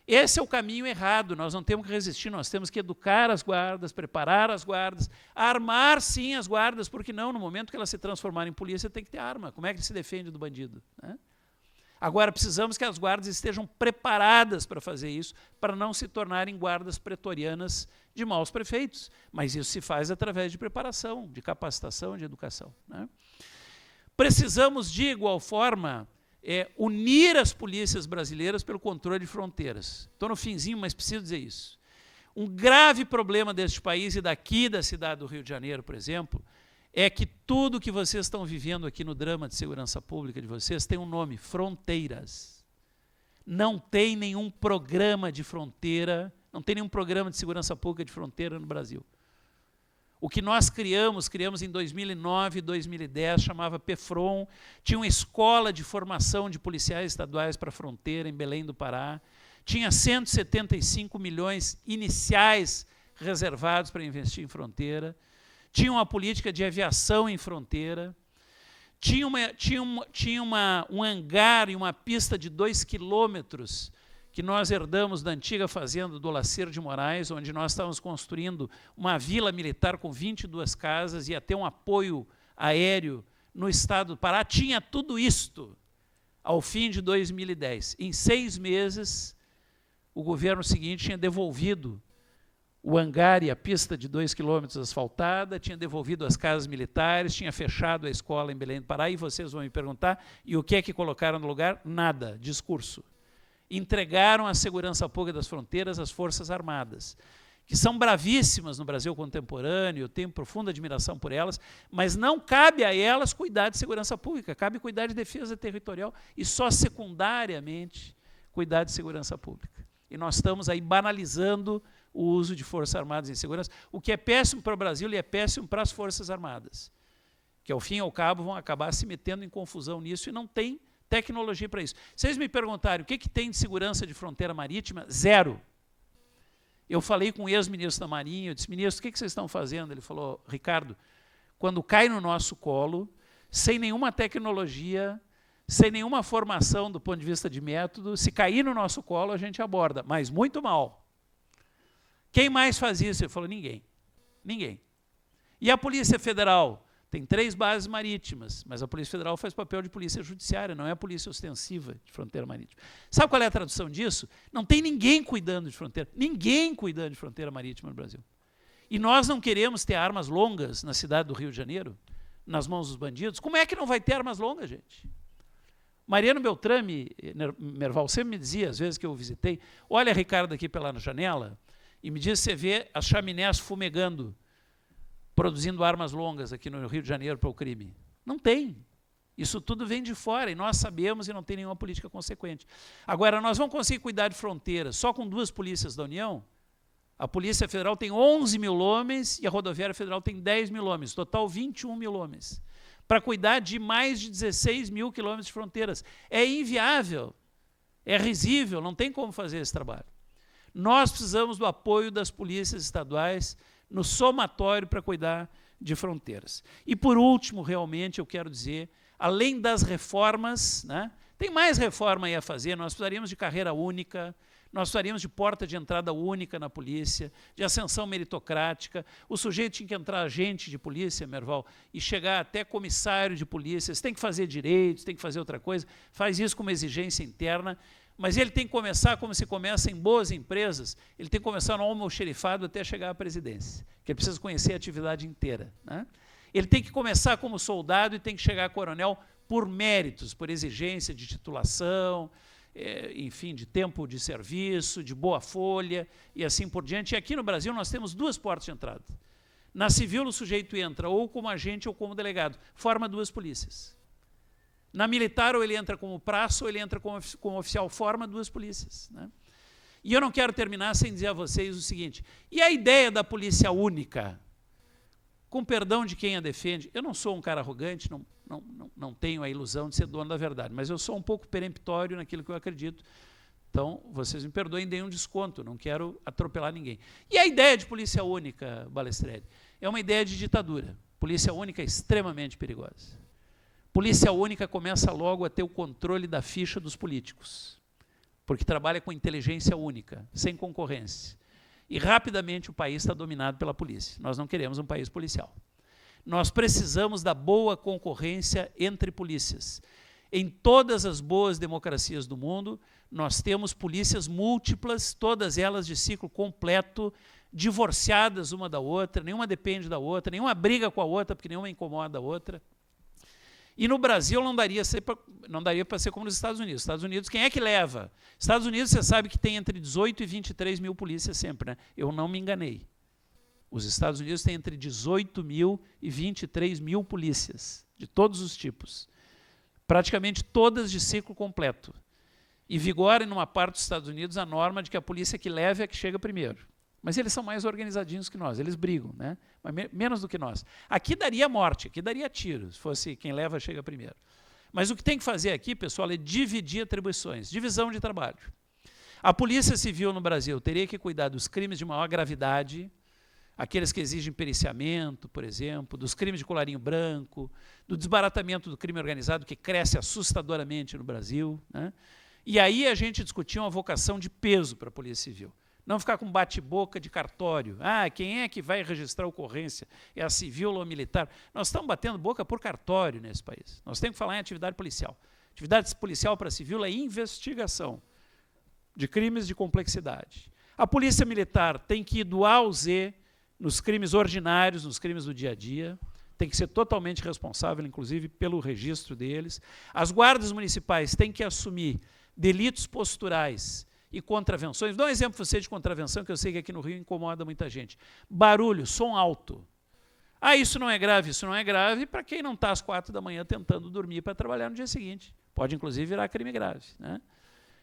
Speaker 2: Esse é o caminho errado, nós não temos que resistir, nós temos que educar as guardas, preparar as guardas, armar sim as guardas, porque não, no momento que elas se transformarem em polícia, tem que ter arma. Como é que ele se defende do bandido, né? Agora, precisamos que as guardas estejam preparadas para fazer isso, para não se tornarem guardas pretorianas de maus prefeitos. Mas isso se faz através de preparação, de capacitação, de educação, né? Precisamos, de igual forma, unir as polícias brasileiras pelo controle de fronteiras. Estou no finzinho, mas preciso dizer isso. Um grave problema deste país e daqui da cidade do Rio de Janeiro, por exemplo, é que tudo que vocês estão vivendo aqui no drama de segurança pública de vocês tem um nome, fronteiras. Não tem nenhum programa de fronteira, não tem nenhum programa de segurança pública de fronteira no Brasil. O que nós criamos em 2009, 2010, chamava PEFRON, tinha uma escola de formação de policiais estaduais para a fronteira em Belém do Pará, tinha 175 milhões iniciais reservados para investir em fronteira, tinha uma política de aviação em fronteira, tinha um hangar e uma pista de 2 quilômetros que nós herdamos da antiga fazenda do Lacer de Moraes, onde nós estávamos construindo uma vila militar com 22 casas, ia ter um apoio aéreo no estado do Pará. Tinha tudo isto ao fim de 2010. Em 6 meses, o governo seguinte tinha devolvido o hangar e a pista de 2 quilômetros asfaltada, tinha devolvido as casas militares, tinha fechado a escola em Belém do Pará, e vocês vão me perguntar, e o que é que colocaram no lugar? Nada, discurso. Entregaram a segurança pública das fronteiras às Forças Armadas, que são bravíssimas no Brasil contemporâneo, eu tenho profunda admiração por elas, mas não cabe a elas cuidar de segurança pública, cabe cuidar de defesa territorial e só secundariamente cuidar de segurança pública. E nós estamos aí banalizando o uso de Forças Armadas em segurança, o que é péssimo para o Brasil e é péssimo para as Forças Armadas, que ao fim e ao cabo vão acabar se metendo em confusão nisso e não tem tecnologia para isso. Vocês me perguntaram o que tem de segurança de fronteira marítima? Zero. Eu falei com o ex-ministro da Marinha, eu disse, ministro, o que vocês estão fazendo? Ele falou, Ricardo, quando cai no nosso colo, sem nenhuma tecnologia, sem nenhuma formação do ponto de vista de método, se cair no nosso colo, a gente aborda, mas muito mal. Quem mais faz isso? Ele falou, ninguém. Ninguém. E a Polícia Federal? Tem 3 bases marítimas, mas a Polícia Federal faz papel de polícia judiciária, não é a polícia ostensiva de fronteira marítima. Sabe qual é a tradução disso? Não tem ninguém cuidando de fronteira, ninguém cuidando de fronteira marítima no Brasil. E nós não queremos ter armas longas na cidade do Rio de Janeiro, nas mãos dos bandidos. Como é que não vai ter armas longas, gente? Mariano Beltrame, Merval, sempre me dizia, às vezes que eu visitei, olha, Ricardo, aqui pela janela, e me diz, você vê as chaminés fumegando, produzindo armas longas aqui no Rio de Janeiro para o crime. Não tem. Isso tudo vem de fora e nós sabemos e não tem nenhuma política consequente. Agora, nós vamos conseguir cuidar de fronteiras só com 2 polícias da União? A Polícia Federal tem 11 mil homens e a Rodoviária Federal tem 10 mil homens, total 21 mil homens, para cuidar de mais de 16 mil quilômetros de fronteiras. É inviável, é risível, não tem como fazer esse trabalho. Nós precisamos do apoio das polícias estaduais no somatório para cuidar de fronteiras. E, por último, realmente, eu quero dizer, além das reformas, né, tem mais reforma aí a fazer, nós precisaríamos de carreira única, nós precisaríamos de porta de entrada única na polícia, de ascensão meritocrática, o sujeito tinha que entrar agente de polícia, Merval, e chegar até comissário de polícia, você tem que fazer direitos, tem que fazer outra coisa, faz isso com uma exigência interna, mas ele tem que começar como se começa em boas empresas, ele tem que começar no almoxerifado até chegar à presidência, que ele precisa conhecer a atividade inteira, né? Ele tem que começar como soldado e tem que chegar a coronel por méritos, por exigência de titulação, enfim, de tempo de serviço, de boa folha e assim por diante. E aqui no Brasil nós temos 2 portas de entrada. Na civil o sujeito entra ou como agente ou como delegado, forma 2 polícias. Na militar, ou ele entra como praça, ou ele entra como oficial, forma 2 polícias, né? E eu não quero terminar sem dizer a vocês o seguinte, e a ideia da polícia única, com perdão de quem a defende, eu não sou um cara arrogante, não tenho a ilusão de ser dono da verdade, mas eu sou um pouco peremptório naquilo que eu acredito, então vocês me perdoem, deem um desconto, não quero atropelar ninguém. E a ideia de polícia única, Balestrelli, é uma ideia de ditadura. Polícia única é extremamente perigosa. Polícia única começa logo a ter o controle da ficha dos políticos, porque trabalha com inteligência única, sem concorrência. E rapidamente o país está dominado pela polícia. Nós não queremos um país policial. Nós precisamos da boa concorrência entre polícias. Em todas as boas democracias do mundo, nós temos polícias múltiplas, todas elas de ciclo completo, divorciadas uma da outra, nenhuma depende da outra, nenhuma briga com a outra, porque nenhuma incomoda a outra. E no Brasil não daria para ser como nos Estados Unidos. Estados Unidos, quem é que leva? Estados Unidos, você sabe que tem entre 18 e 23 mil polícias sempre, né? Eu não me enganei. Os Estados Unidos têm entre 18 mil e 23 mil polícias, de todos os tipos. Praticamente todas de ciclo completo. E vigora, numa parte dos Estados Unidos, a norma de que a polícia que leva é a que chega primeiro. Mas eles são mais organizadinhos que nós, eles brigam, né? Mas menos do que nós. Aqui daria morte, aqui daria tiro, se fosse quem leva chega primeiro. Mas o que tem que fazer aqui, pessoal, é dividir atribuições, divisão de trabalho. A Polícia Civil no Brasil teria que cuidar dos crimes de maior gravidade, aqueles que exigem periciamento, por exemplo, dos crimes de colarinho branco, do desbaratamento do crime organizado, que cresce assustadoramente no Brasil, né? E aí a gente discutiu uma vocação de peso para a Polícia Civil. Não ficar com bate-boca de cartório. Ah, quem é que vai registrar a ocorrência? É a civil ou a militar? Nós estamos batendo boca por cartório nesse país. Nós temos que falar em atividade policial. Atividade policial para civil é investigação de crimes de complexidade. A Polícia Militar tem que ir do A ao Z nos crimes ordinários, nos crimes do dia a dia, tem que ser totalmente responsável, inclusive, pelo registro deles. As guardas municipais têm que assumir delitos posturais e contravenções. Dá um exemplo para você de contravenção, que eu sei que aqui no Rio incomoda muita gente. Barulho, som alto. Ah, isso não é grave para quem não está às 4 da manhã tentando dormir para trabalhar no dia seguinte. Pode, inclusive, virar crime grave, né?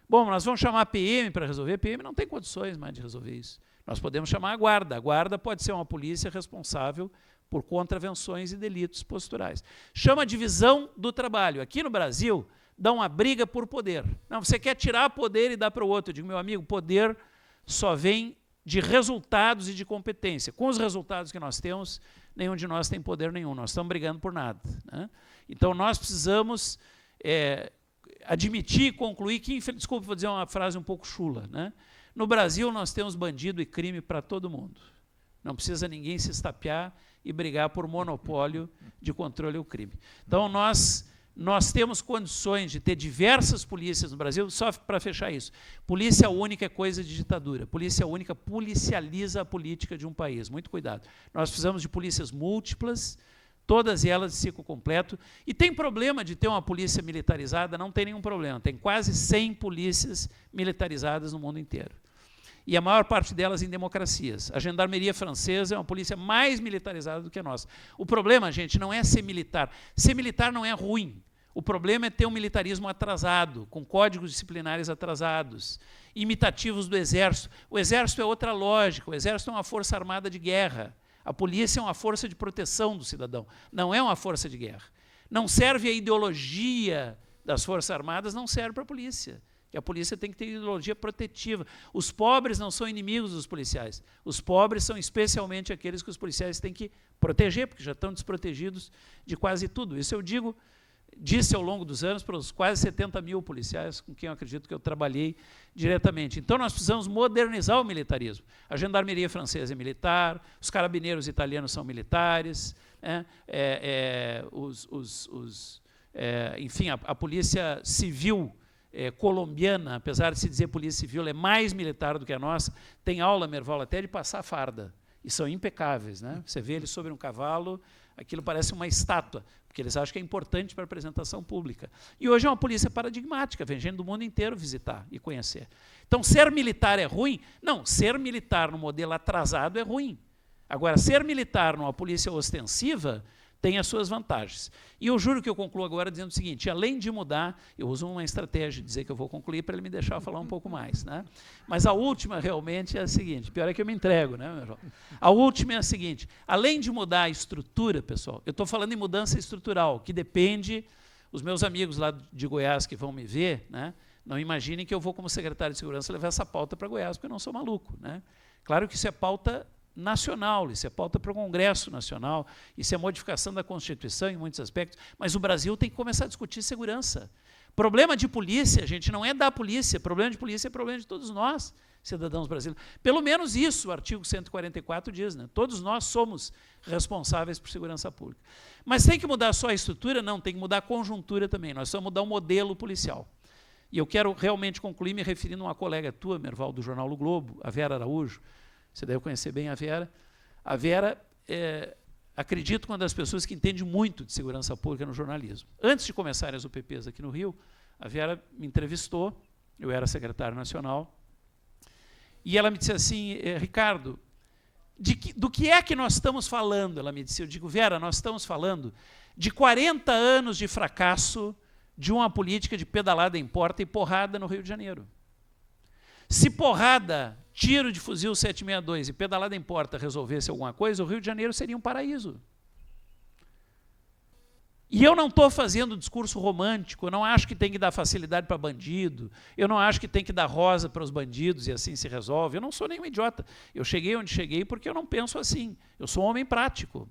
Speaker 2: Bom, nós vamos chamar a PM para resolver. A PM não tem condições mais de resolver isso. Nós podemos chamar a guarda. A guarda pode ser uma polícia responsável por contravenções e delitos posturais. Chama a divisão do trabalho. Aqui no Brasil, dá uma briga por poder. Não, você quer tirar poder e dar para o outro. Eu digo, meu amigo, poder só vem de resultados e de competência. Com os resultados que nós temos, nenhum de nós tem poder nenhum. Nós estamos brigando por nada, né? Então, nós precisamos admitir e concluir que, desculpe, vou dizer uma frase um pouco chula, né? No Brasil, nós temos bandido e crime para todo mundo. Não precisa ninguém se estapear e brigar por monopólio de controle ao crime. Então, nós temos condições de ter diversas polícias no Brasil. Só para fechar isso, polícia única é coisa de ditadura. Polícia única policializa a política de um país. Muito cuidado. Nós precisamos de polícias múltiplas, todas elas de ciclo completo. E tem problema de ter uma polícia militarizada? Não tem nenhum problema. Tem quase 100 polícias militarizadas no mundo inteiro. E a maior parte delas em democracias. A Gendarmeria Francesa é uma polícia mais militarizada do que a nossa. O problema, gente, não é ser militar. Ser militar não é ruim. O problema é ter um militarismo atrasado, com códigos disciplinares atrasados, imitativos do Exército. O Exército é outra lógica. O Exército é uma força armada de guerra. A polícia é uma força de proteção do cidadão, não é uma força de guerra. Não serve a ideologia das Forças Armadas, não serve para a polícia. Que a polícia tem que ter ideologia protetiva. Os pobres não são inimigos dos policiais. Os pobres são especialmente aqueles que os policiais têm que proteger, porque já estão desprotegidos de quase tudo. Isso eu disse ao longo dos anos para os quase 70 mil policiais com quem eu acredito que eu trabalhei diretamente. Então, nós precisamos modernizar o militarismo. A Gendarmeria Francesa é militar, os carabineiros italianos são militares, né? Enfim, a Polícia Civil colombiana, apesar de se dizer Polícia Civil, é mais militar do que a nossa. Tem aula, Merval, até de passar farda. E são impecáveis, né? Você vê eles sobre um cavalo, aquilo parece uma estátua, porque eles acham que é importante para a apresentação pública. E hoje é uma polícia paradigmática, vem gente do mundo inteiro visitar e conhecer. Então, ser militar é ruim? Não, ser militar no modelo atrasado é ruim. Agora, ser militar numa polícia ostensiva tem as suas vantagens. E eu juro que eu concluo agora dizendo o seguinte, além de mudar, eu uso uma estratégia de dizer que eu vou concluir para ele me deixar falar um pouco mais, né? Mas a última realmente é a seguinte, pior é que eu me entrego, né, meu irmão? A última é a seguinte, além de mudar a estrutura, pessoal, eu estou falando em mudança estrutural, que depende, os meus amigos lá de Goiás que vão me ver, né, não imaginem que eu vou como secretário de segurança levar essa pauta para Goiás, porque eu não sou maluco, né? Claro que isso é pauta nacional, isso é pauta para o Congresso Nacional, isso é modificação da Constituição em muitos aspectos, mas o Brasil tem que começar a discutir segurança. Problema de polícia, gente, não é da polícia, problema de polícia é problema de todos nós, cidadãos brasileiros. Pelo menos isso o artigo 144 diz, né? Todos nós somos responsáveis por segurança pública. Mas tem que mudar só a estrutura? Não, tem que mudar a conjuntura também, nós precisamos mudar o modelo policial. E eu quero realmente concluir me referindo a uma colega tua, Merval, do jornal O Globo, a Vera Araújo. Você deve conhecer bem a Vera. A Vera, acredito, uma das pessoas que entende muito de segurança pública no jornalismo. Antes de começarem as UPPs aqui no Rio, a Vera me entrevistou, eu era secretário nacional, e ela me disse assim, Ricardo, do que é que nós estamos falando? Ela me disse, eu digo, Vera, nós estamos falando de 40 anos de fracasso de uma política de pedalada em porta e porrada no Rio de Janeiro. Se porrada, tiro de fuzil 762 e pedalada em porta resolvesse alguma coisa, o Rio de Janeiro seria um paraíso. E eu não estou fazendo discurso romântico, eu não acho que tem que dar facilidade para bandido, eu não acho que tem que dar rosa para os bandidos e assim se resolve. Eu não sou nenhum idiota. Eu cheguei onde cheguei porque eu não penso assim. Eu sou um homem prático.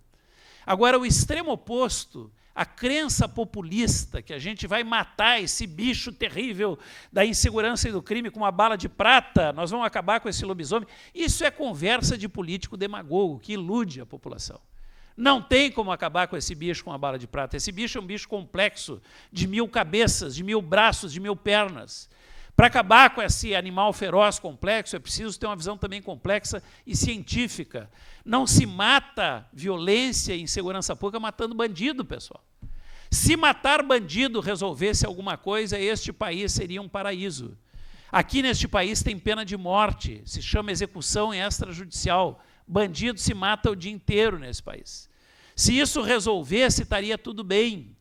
Speaker 2: Agora, o extremo oposto, a crença populista, que a gente vai matar esse bicho terrível da insegurança e do crime com uma bala de prata, nós vamos acabar com esse lobisomem, isso é conversa de político demagogo, que ilude a população. Não tem como acabar com esse bicho com uma bala de prata. Esse bicho é um bicho complexo, de 1000 cabeças, de 1000 braços, de 1000 pernas. Para acabar com esse animal feroz complexo, é preciso ter uma visão também complexa e científica. Não se mata violência e insegurança pública matando bandido, pessoal. Se matar bandido resolvesse alguma coisa, este país seria um paraíso. Aqui neste país tem pena de morte, se chama execução extrajudicial. Bandido se mata o dia inteiro nesse país. Se isso resolvesse, estaria tudo bem.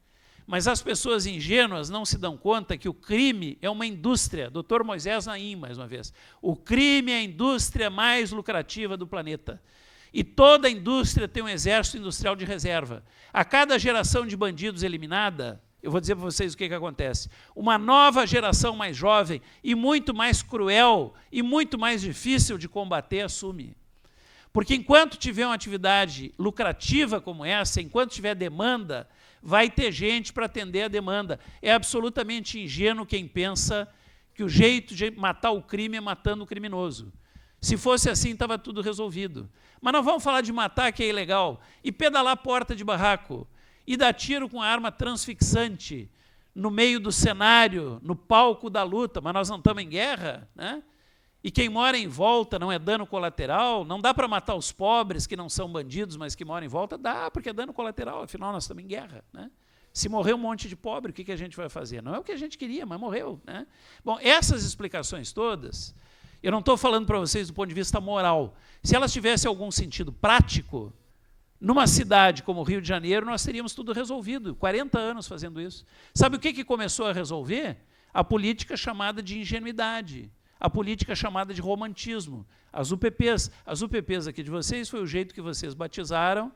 Speaker 2: Mas as pessoas ingênuas não se dão conta que o crime é uma indústria. Dr. Moisés Naim, mais uma vez. O crime é a indústria mais lucrativa do planeta. E toda indústria tem um exército industrial de reserva. A cada geração de bandidos eliminada, eu vou dizer para vocês o que acontece. Uma nova geração mais jovem e muito mais cruel e muito mais difícil de combater assume. Porque enquanto tiver uma atividade lucrativa como essa, enquanto tiver demanda, vai ter gente para atender a demanda. É absolutamente ingênuo quem pensa que o jeito de matar o crime é matando o criminoso. Se fosse assim, estava tudo resolvido. Mas não vamos falar de matar, que é ilegal, e pedalar porta de barraco, e dar tiro com arma transfixante no meio do cenário, no palco da luta, mas nós não estamos em guerra, né? E quem mora em volta não é dano colateral, não dá para matar os pobres que não são bandidos, mas que moram em volta, dá, porque é dano colateral, afinal nós estamos em guerra, né? Se morrer um monte de pobre, o que a gente vai fazer? Não é o que a gente queria, mas morreu, né? Bom, essas explicações todas, eu não estou falando para vocês do ponto de vista moral. Se elas tivessem algum sentido prático, numa cidade como o Rio de Janeiro, nós teríamos tudo resolvido, 40 anos fazendo isso. Sabe o que começou a resolver? A política chamada de ingenuidade. A política chamada de romantismo, as UPPs. As UPPs aqui de vocês foi o jeito que vocês batizaram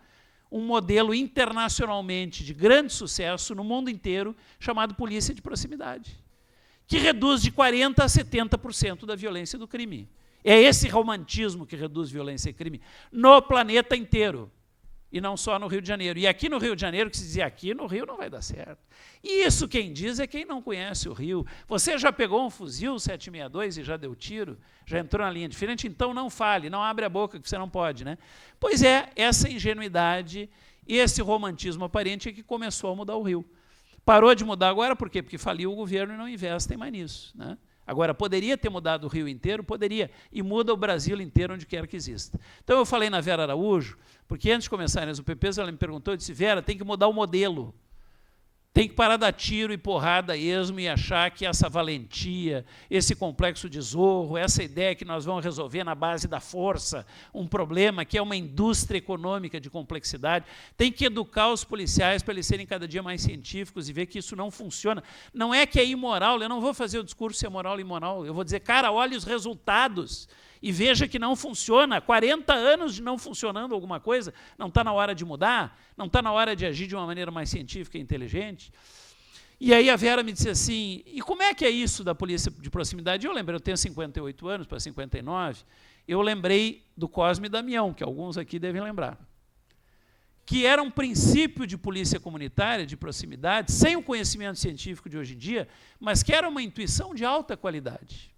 Speaker 2: um modelo internacionalmente de grande sucesso no mundo inteiro, chamado polícia de proximidade, que reduz de 40% a 70% da violência e do crime. É esse romantismo que reduz violência e crime no planeta inteiro, e não só no Rio de Janeiro. E aqui no Rio de Janeiro, que se dizia aqui no Rio não vai dar certo. E isso quem diz é quem não conhece o Rio. Você já pegou um fuzil 762 e já deu tiro? Já entrou na linha de frente? Então não fale, não abre a boca que você não pode, né? Pois é, essa ingenuidade e esse romantismo aparente é que começou a mudar o Rio. Parou de mudar agora, por quê? Porque faliu o governo e não investem mais nisso, né? Agora, poderia ter mudado o Rio inteiro? Poderia. E muda o Brasil inteiro, onde quer que exista. Então, eu falei na Vera Araújo, porque antes de começarem as UPPs, ela me perguntou, eu disse, Vera, tem que mudar o modelo. Tem que parar de dar tiro e porrada a esmo e achar que essa valentia, esse complexo de Zorro, essa ideia que nós vamos resolver na base da força, um problema que é uma indústria econômica de complexidade, tem que educar os policiais para eles serem cada dia mais científicos e ver que isso não funciona. Não é que é imoral, eu não vou fazer o discurso se é moral ou imoral, eu vou dizer, cara, olha os resultados e veja que não funciona. 40 anos de não funcionando alguma coisa, não está na hora de mudar? Não está na hora de agir de uma maneira mais científica e inteligente? E aí a Vera me disse assim, e como é que é isso da polícia de proximidade? Eu lembrei, eu tenho 58 anos para 59, eu lembrei do Cosme Damião, que alguns aqui devem lembrar, que era um princípio de polícia comunitária, de proximidade, sem o conhecimento científico de hoje em dia, mas que era uma intuição de alta qualidade.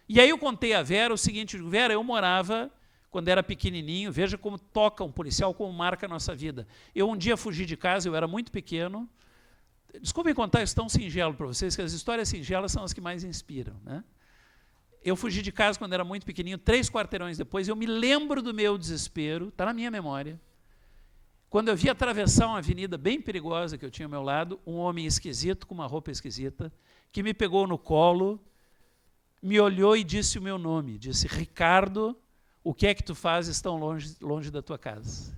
Speaker 2: E aí eu contei a Vera o seguinte, Vera, eu morava, quando era pequenininho, veja como toca um policial, como marca a nossa vida. Eu um dia fugi de casa, eu era muito pequeno. Desculpem contar isso tão singelo para vocês, que as histórias singelas são as que mais inspiram, né? Eu fugi de casa quando era muito pequenininho, 3 quarteirões depois, eu me lembro do meu desespero, está na minha memória, quando eu vi atravessar uma avenida bem perigosa que eu tinha ao meu lado, um homem esquisito, com uma roupa esquisita, que me pegou no colo, me olhou e disse o meu nome, disse, Ricardo, o que é que tu fazes tão longe da tua casa?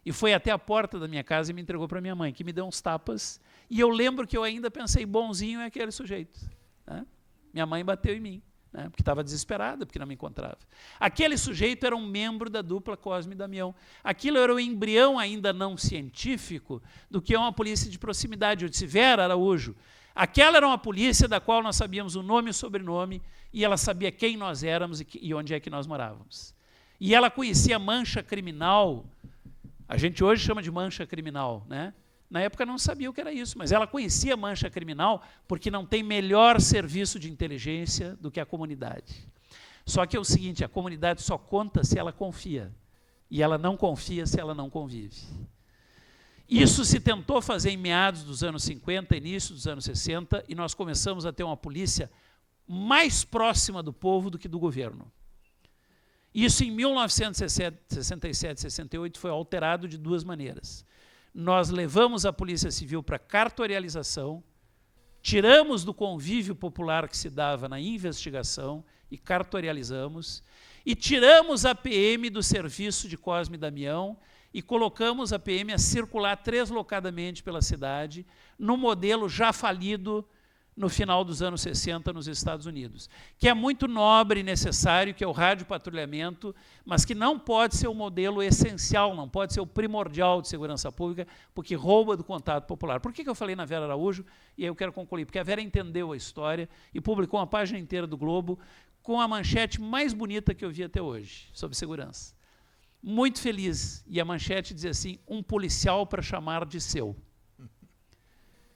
Speaker 2: E foi até a porta da minha casa e me entregou para minha mãe, que me deu uns tapas, e eu lembro que eu ainda pensei, bonzinho é aquele sujeito, né? Minha mãe bateu em mim, né, porque estava desesperada, porque não me encontrava. Aquele sujeito era um membro da dupla Cosme e Damião. Aquilo era o embrião ainda não científico do que é uma polícia de proximidade. Eu disse, Vera Araújo, aquela era uma polícia da qual nós sabíamos o nome e o sobrenome, e ela sabia quem nós éramos e onde é que nós morávamos. E ela conhecia mancha criminal, a gente hoje chama de mancha criminal, né? Na época não sabia o que era isso, mas ela conhecia mancha criminal porque não tem melhor serviço de inteligência do que a comunidade. Só que é o seguinte, a comunidade só conta se ela confia, e ela não confia se ela não convive. Isso se tentou fazer em meados dos anos 50, início dos anos 60, e nós começamos a ter uma polícia mais próxima do povo do que do governo. Isso em 1967, 68 foi alterado de duas maneiras. Nós levamos a Polícia Civil para cartorialização, tiramos do convívio popular que se dava na investigação e cartorializamos, e tiramos a PM do serviço de Cosme e Damião e colocamos a PM a circular deslocadamente pela cidade, no modelo já falido no final dos anos 60 nos Estados Unidos, que é muito nobre e necessário, que é o radiopatrulhamento, mas que não pode ser o modelo essencial, não pode ser o primordial de segurança pública, porque rouba do contato popular. Por que eu falei na Vera Araújo? E aí eu quero concluir, porque a Vera entendeu a história e publicou uma página inteira do Globo com a manchete mais bonita que eu vi até hoje, sobre segurança. Muito feliz. E a manchete dizia assim, um policial para chamar de seu.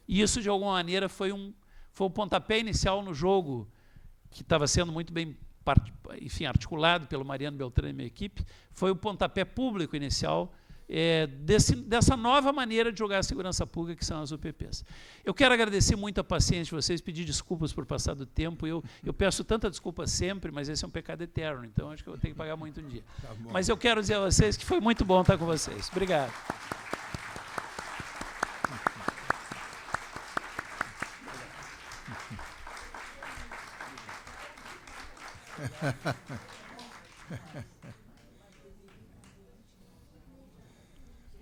Speaker 2: E isso, de alguma maneira, foi o pontapé inicial no jogo, que estava sendo muito bem articulado pelo Mariano Beltrán e minha equipe, foi o pontapé público inicial dessa nova maneira de jogar a segurança pública, que são as UPPs. Eu quero agradecer muito a paciência de vocês, pedir desculpas por passar do tempo. Eu peço tanta desculpa sempre, mas esse é um pecado eterno, então acho que eu tenho que pagar muito um dia. Tá bom. Mas eu quero dizer a vocês que foi muito bom estar com vocês. Obrigado.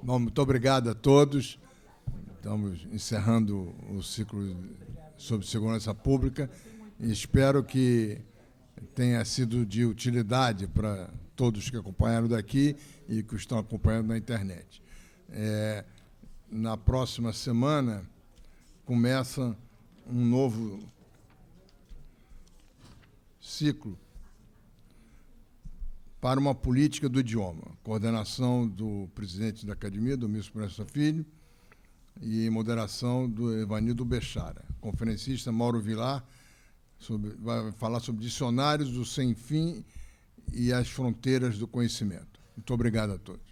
Speaker 1: Bom, muito obrigado a todos. Estamos encerrando o ciclo sobre segurança pública e espero que tenha sido de utilidade para todos que acompanharam daqui e que estão acompanhando na internet. Na próxima semana começa um novo ciclo para uma política do idioma, coordenação do presidente da academia, do ministro Proença Filho, e moderação do Evanildo Bechara. Conferencista Mauro Vilar vai falar sobre dicionários do sem fim e as fronteiras do conhecimento. Muito obrigado a todos.